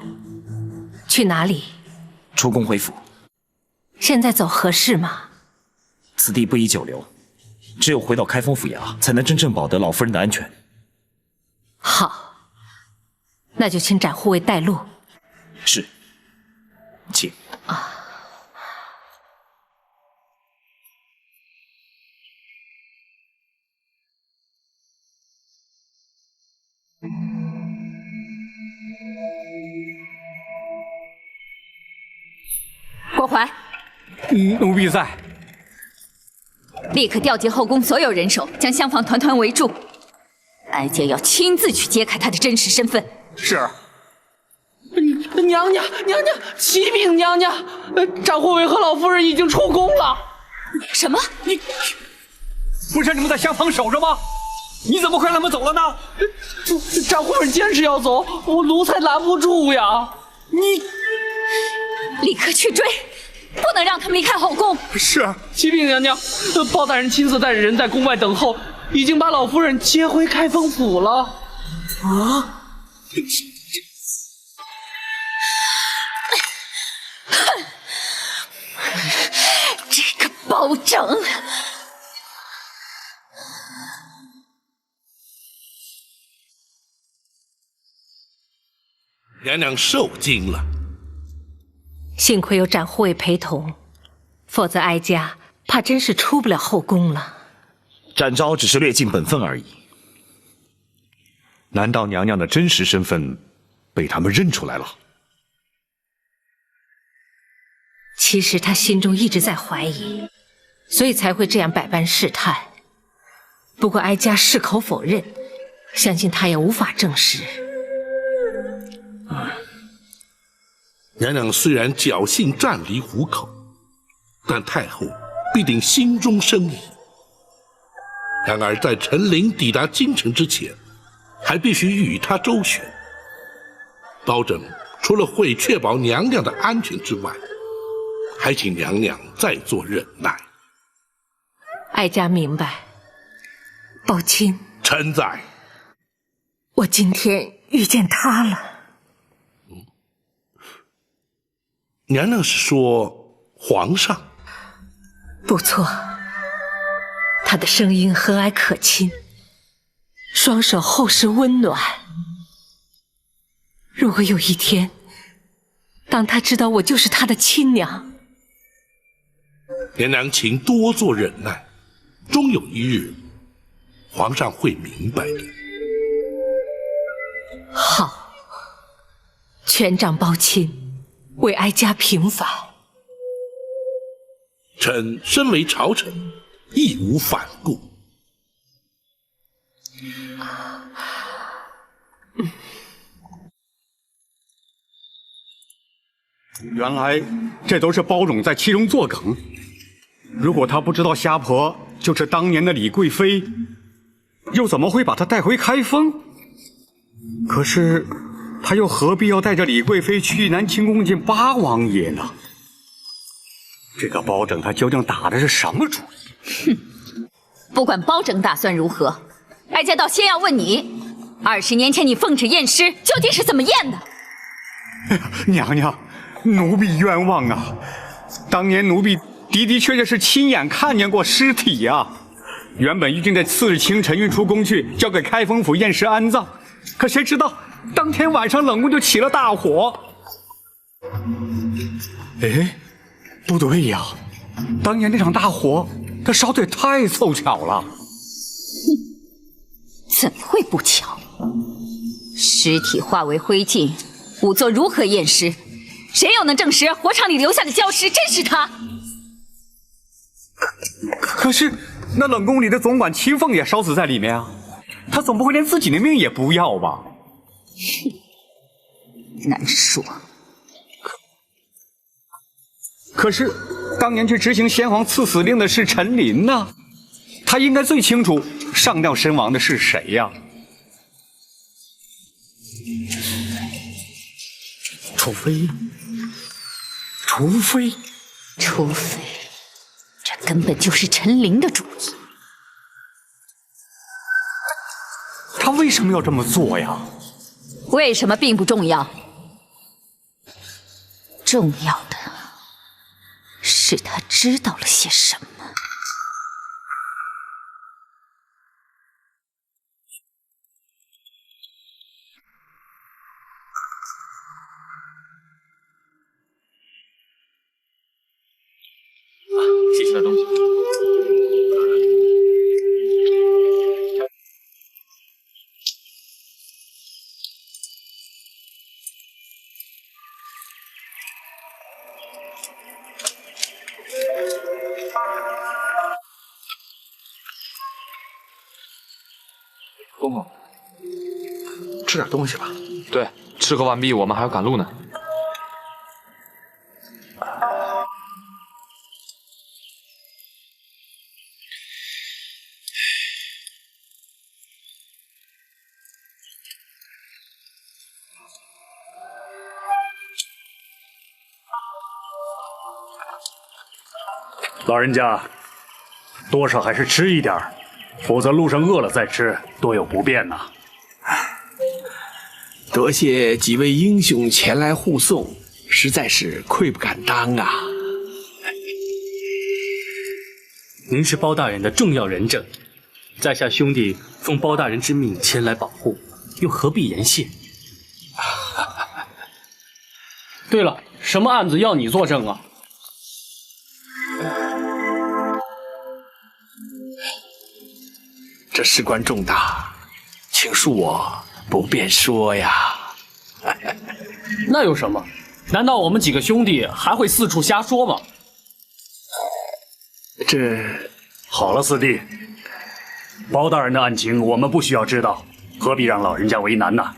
去哪里？出宫回府。现在走合适吗？此地不宜久留，只有回到开封府衙，才能真正保得老夫人的安全。好，那就请展护卫带路。是，请。啊。郭淮，奴婢在。立刻调集后宫所有人手，将厢房团团围住。哀家要亲自去揭开他的真实身份。是。娘娘，启禀娘娘，展护卫和老夫人已经出宫了。什么？你不是你们在厢房守着吗？你怎么会让他们走了呢？展护卫坚持要走，我奴才拦不住呀。你立刻去追，不能让他们离开后宫。是。启禀娘娘，包大人亲自带着人在宫外等候，已经把老夫人接回开封府了。啊！这个包拯！娘娘受惊了。幸亏有展护卫陪同，否则哀家怕真是出不了后宫了。展昭只是略尽本分而已。难道娘娘的真实身份被他们认出来了？其实他心中一直在怀疑，所以才会这样百般试探。不过哀家矢口否认，相信他也无法证实。娘娘虽然侥幸暂离虎口，但太后必定心中生疑。然而在陈琳抵达京城之前，还必须与他周旋。包拯除了会确保娘娘的安全之外，还请娘娘再做忍耐。哀家明白。宝卿，臣在。我今天遇见他了。娘娘是说皇上？不错，他的声音和蔼可亲，双手厚实温暖。如果有一天，当他知道我就是他的亲娘，娘娘请多做忍耐，终有一日，皇上会明白的。好，全仗包钦为哀家平反。臣身为朝臣，义无反顾。原来这都是包拯在其中作梗。如果他不知道虾婆就是当年的李贵妃，又怎么会把她带回开封？可是他又何必要带着李贵妃去南清宫见八王爷呢？这个包拯他究竟打的是什么主意？哼，不管包拯打算如何，哀家倒先要问你，20年前你奉旨验尸究竟是怎么验的？娘娘，奴婢冤枉啊！当年奴婢的确是亲眼看见过尸体呀。原本预定在次日清晨运出宫去，交给开封府验尸安葬。可谁知道，当天晚上冷宫就起了大火。哎，不对呀，当年那场大火，它烧得也太凑巧了。怎会不巧？尸体化为灰烬，仵作如何验尸？谁又能证实火场里留下的焦尸真是他？可是那冷宫里的总管秦凤也烧死在里面啊，他总不会连自己的命也不要吧？难说。可是当年去执行先皇赐死令的是陈琳呐，他应该最清楚上吊身亡的是谁呀？除非，这根本就是陈琳的主意。他为什么要这么做呀？为什么并不重要，重要的是他知道了些什么。谢谢的东西。公公，吃点东西吧。对，吃喝完毕，我们还要赶路呢。老人家，多少还是吃一点儿，否则路上饿了再吃，多有不便呐。多谢几位英雄前来护送，实在是愧不敢当啊。您是包大人的重要人证，在下兄弟奉包大人之命前来保护，又何必言谢？对了，什么案子要你作证啊？这事关重大，请恕我不便说呀。那有什么？难道我们几个兄弟还会四处瞎说吗？这好了，四弟，包大人的案情我们不需要知道，何必让老人家为难呢？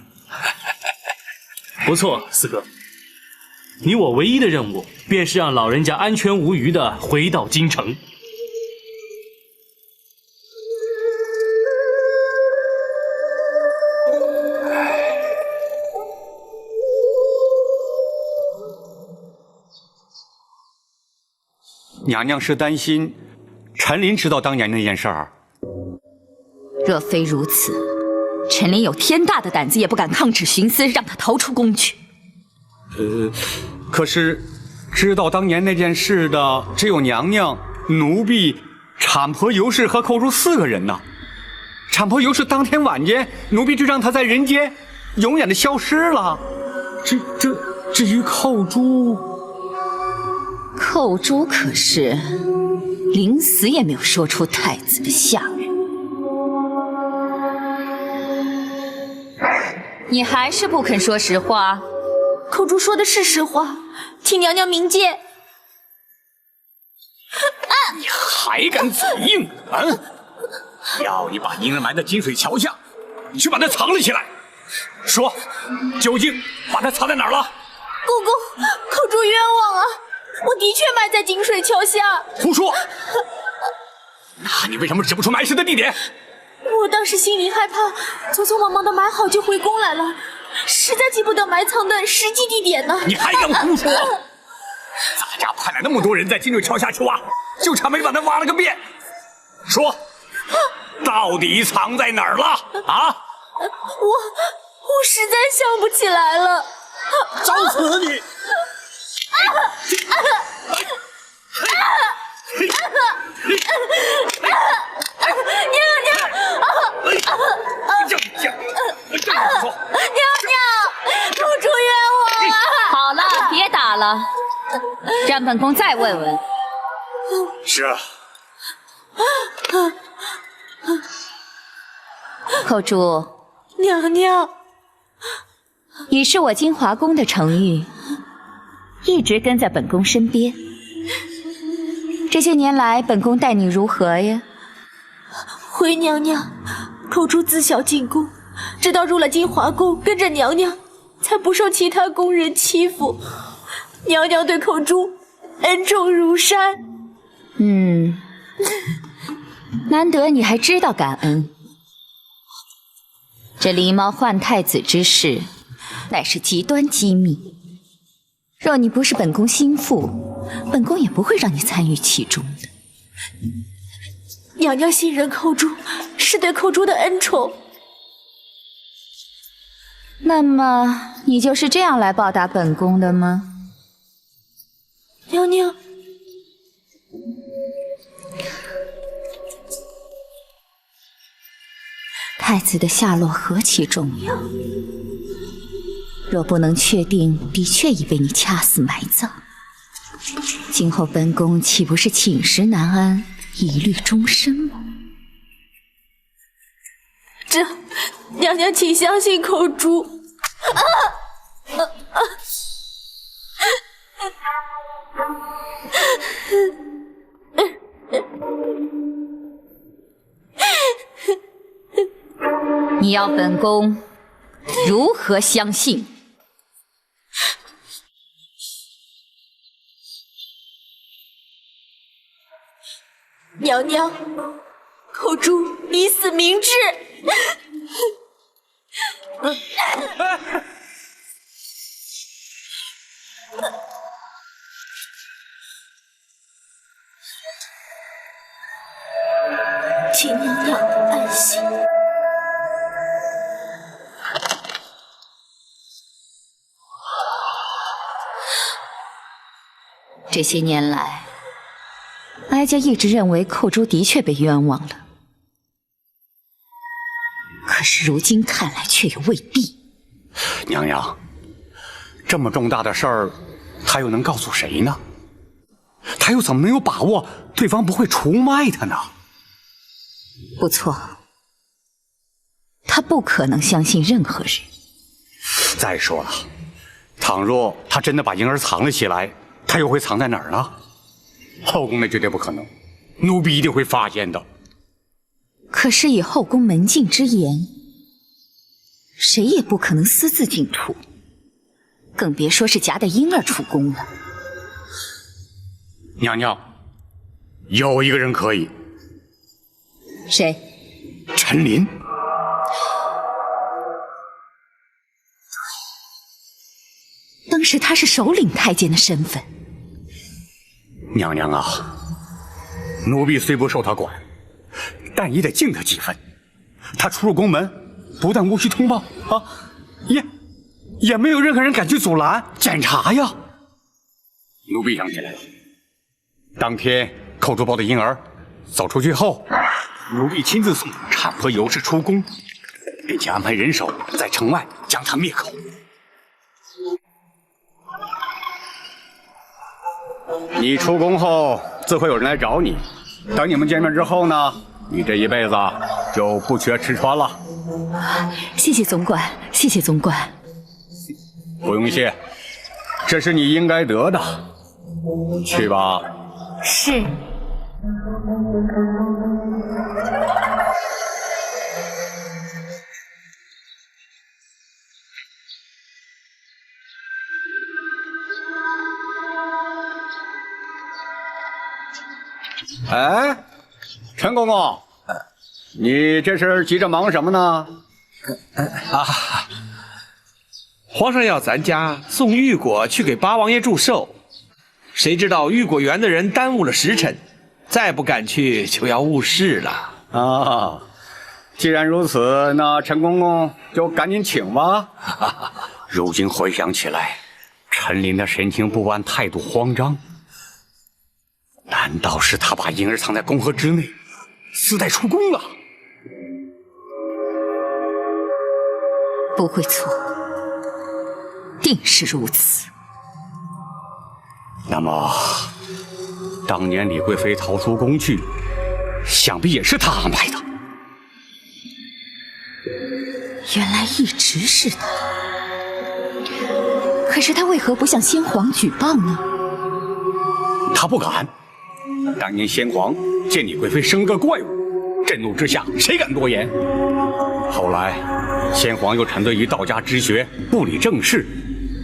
不错，四哥，你我唯一的任务便是让老人家安全无虞地回到京城。娘娘是担心陈琳知道当年那件事儿。若非如此，陈琳有天大的胆子也不敢抗旨徇私，让他逃出宫去。可是知道当年那件事的只有娘娘、奴婢、产婆尤氏和寇珠4个人呢。产婆尤氏当天晚间，奴婢就让她在人间永远的消失了。至于寇珠。寇珠可是临死也没有说出太子的下落。你还是不肯说实话？寇珠说的是实话，请娘娘明鉴。你还敢嘴硬啊！要你把宁儿埋在金水桥下，你去把她藏了起来。说，究竟把她藏在哪儿了？公公，寇珠冤枉啊！我的确埋在井水桥下。胡说！那你为什么指不出埋尸的地点？我我当时心里害怕，匆匆忙忙的买好就回宫来了，实在记不得埋藏的实际地点呢。你还敢胡说？咱家派来那么多人在金水桥下去挖，就差没把它挖了个遍。说，到底藏在哪儿了？啊？我实在想不起来了。找死你！娘，公主冤枉啊！好了，别打了，让本宫再问问。是啊。后珠，娘娘，你是我金华宫的程玉，一直跟在本宫身边。这些年来，本宫待你如何呀？回娘娘，口珠自小进宫，直到入了金华宫，跟着娘娘，才不受其他宫人欺负。娘娘对口珠恩重如山。难得你还知道感恩。这狸猫换太子之事，乃是极端机密。若你不是本宫心腹，本宫也不会让你参与其中的。娘娘信任口珠，是对口珠的恩宠。那么，你就是这样来报答本宫的吗？娘娘，太子的下落何其重要，若不能确定的确已被你掐死埋葬，今后本宫岂不是寝食难安，疑虑终身吗？这，娘娘请相信口珠。你要本宫如何相信？娘娘，口珠以死明志。请娘娘安心。这些年来，哀家一直认为寇珠的确被冤枉了，可是如今看来却又未必。娘娘，这么重大的事儿，他又能告诉谁呢？他又怎么能有把握对方不会出卖他呢？不错，他不可能相信任何人。再说了，倘若他真的把婴儿藏了起来，他又会藏在哪儿呢？后宫那绝对不可能，奴婢一定会发现的。可是以后宫门禁之严，谁也不可能私自进出，更别说是夹带婴儿出宫了。娘娘，有一个人可以。谁？陈琳。当时他是首领太监的身份。娘娘啊，奴婢虽不受他管，但也得敬他几分。他出入宫门，不但无需通报啊，也没有任何人敢去阻拦检查呀。奴婢想起来了，当天寇珠抱的婴儿走出去后，奴婢亲自送产婆尤氏出宫，并且安排人手在城外将他灭口。你出宫后，自会有人来找你。等你们见面之后呢，你这一辈子就不缺吃穿了。谢谢总管，谢谢总管。不用谢，这是你应该得的。去吧。是。哎，陈公公，你这是急着忙什么呢？皇上要咱家送玉果去给八王爷祝寿，谁知道玉果园的人耽误了时辰，再不赶去就要误事了。啊，既然如此，那陈公公就赶紧请吧。如今回想起来，陈琳的神情不安，态度慌张，难道是他把婴儿藏在宫盒之内，私带出宫了？不会错，定是如此。那么，当年李贵妃逃出宫去，想必也是他安排的。原来一直是他，可是他为何不向先皇举报呢？他不敢。当年先皇见李贵妃生了个怪物，震怒之下，谁敢多言？后来，先皇又沉醉于道家之学，不理政事，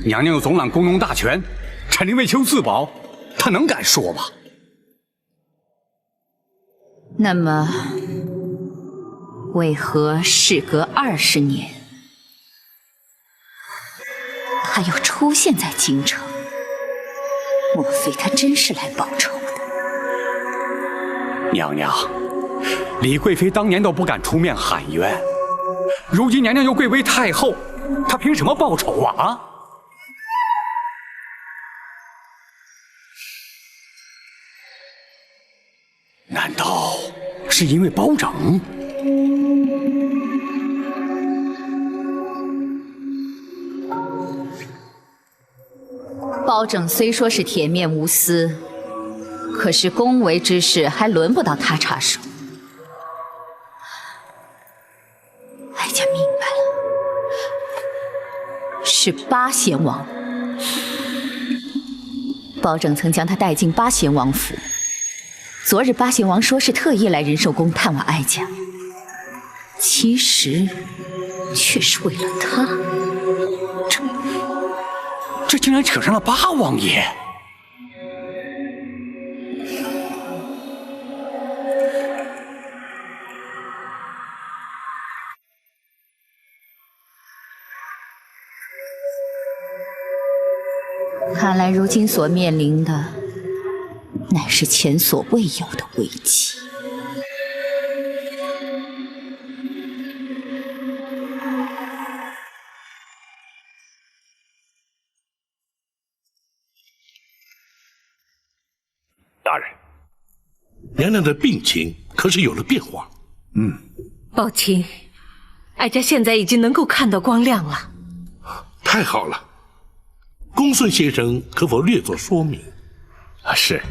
娘娘又总揽宫中大权，陈琳为求自保，他能敢说吗？那么，为何事隔20年，他又出现在京城？莫非他真是来报仇的？娘娘，李贵妃当年都不敢出面喊冤，如今娘娘又贵为太后，她凭什么报仇啊？难道是因为包拯？包拯虽说是铁面无私，可是宫闱之事还轮不到他插手。哀家明白了，是八贤王。包拯曾将他带进八贤王府，昨日八贤王说是特意来仁寿宫探望哀家，其实却是为了他。这竟然扯上了八王爷！看来如今所面临的，乃是前所未有的危机。大人，娘娘的病情可是有了变化？宝琴，哀家现在已经能够看到光亮了。太好了，公孙先生可否略作说明？是。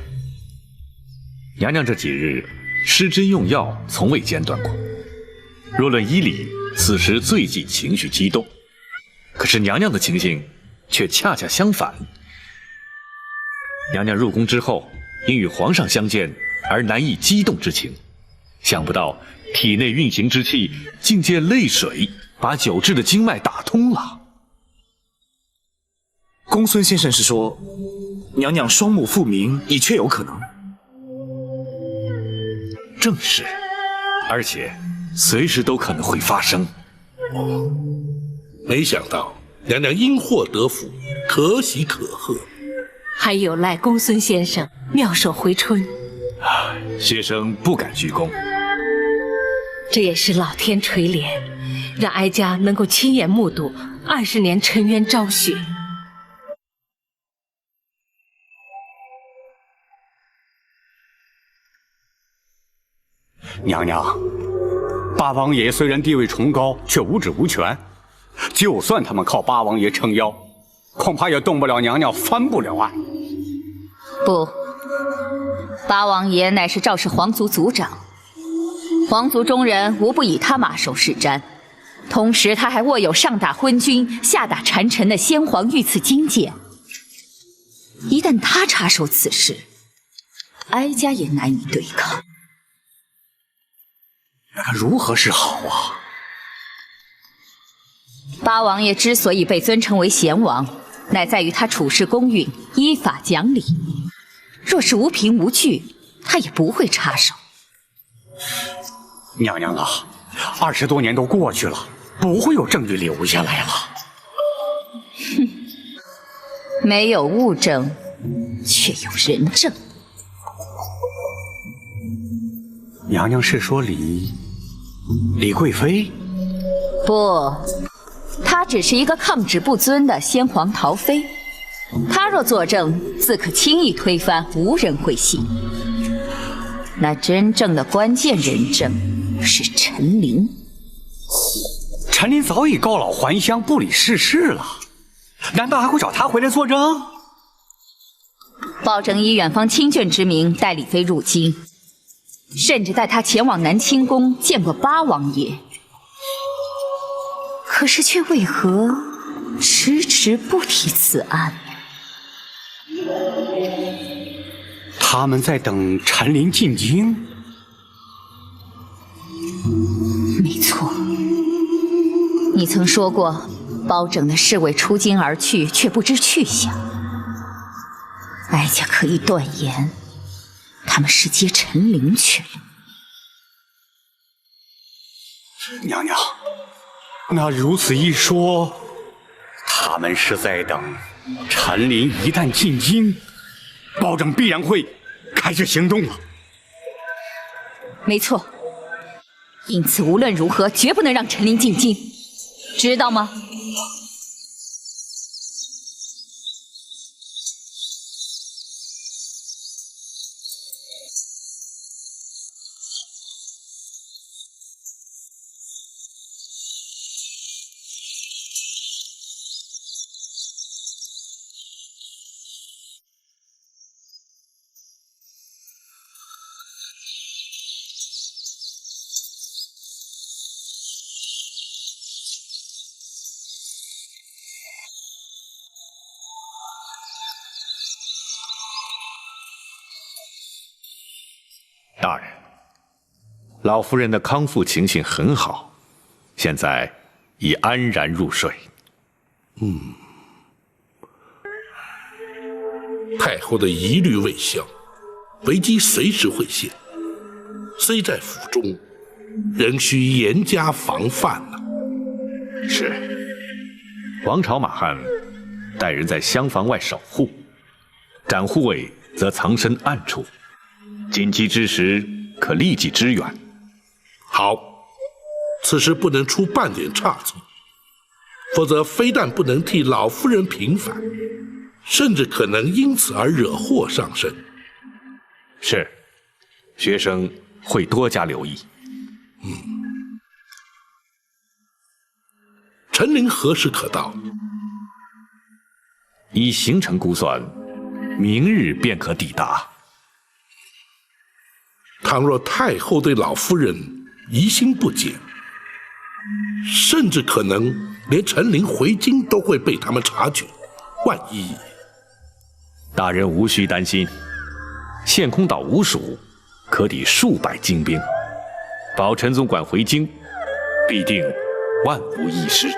娘娘这几日施针用药，从未间断过。若论医理，此时最忌情绪激动。可是娘娘的情形却恰恰相反。娘娘入宫之后，因与皇上相见而难抑激动之情，想不到体内运行之气竟借泪水把久滞的经脉打通了。公孙先生是说，娘娘双目复明已确有可能。正是，而且随时都可能会发生。没想到娘娘因祸得福，可喜可贺。还有赖公孙先生妙手回春，学生不敢居功。这也是老天垂怜，让哀家能够亲眼目睹20年沉冤昭雪。娘娘，八王爷虽然地位崇高，却无职无权。就算他们靠八王爷撑腰，恐怕也动不了娘娘，翻不了案。不，八王爷乃是赵氏皇族族长，皇族中人无不以他马首是瞻。同时，他还握有上打昏君、下打谗臣的先皇御赐金剑。一旦他插手此事，哀家也难以对抗。那如何是好啊？八王爷之所以被尊称为贤王，乃在于他处事公允、依法讲理。若是无凭无据，他也不会插手。娘娘啊，20多年都过去了，不会有证据留下来了。哼，没有物证，却有人证。娘娘是说李贵妃？不，她只是一个抗旨不遵的先皇陶妃。她若作证，自可轻易推翻，无人会信。那真正的关键人证是陈琳。陈琳早已告老还乡，不理世事了，难道还会找她回来作证？包拯以远方亲眷之名带李妃入京，甚至带她前往南清宫见过八王爷，可是却为何迟迟不提此案？他们在等陈琳进京？没错，你曾说过，包拯的侍卫出京而去，却不知去向。哀家可以断言，他们是接陈琳去了。娘娘，那如此一说，他们是在等陈琳一旦进京，包拯必然会开始行动了。没错，因此无论如何，绝不能让陈琳进京，知道吗？大人，老夫人的康复情形很好，现在已安然入睡。太后的疑虑未消，危机随时会现。虽在府中，仍需严加防范呢。是。王朝马汉带人在厢房外守护，展护卫则藏身暗处，紧急之时可立即支援。好，此时不能出半点差错，否则非但不能替老夫人平反，甚至可能因此而惹祸上身。是，学生会多加留意。陈琳何时可到？以行程估算，明日便可抵达。倘若太后对老夫人疑心不减，甚至可能连陈琳回京都会被他们察觉。万一……大人无需担心，陷空岛无属，可抵数百精兵，保陈总管回京，必定万无一失。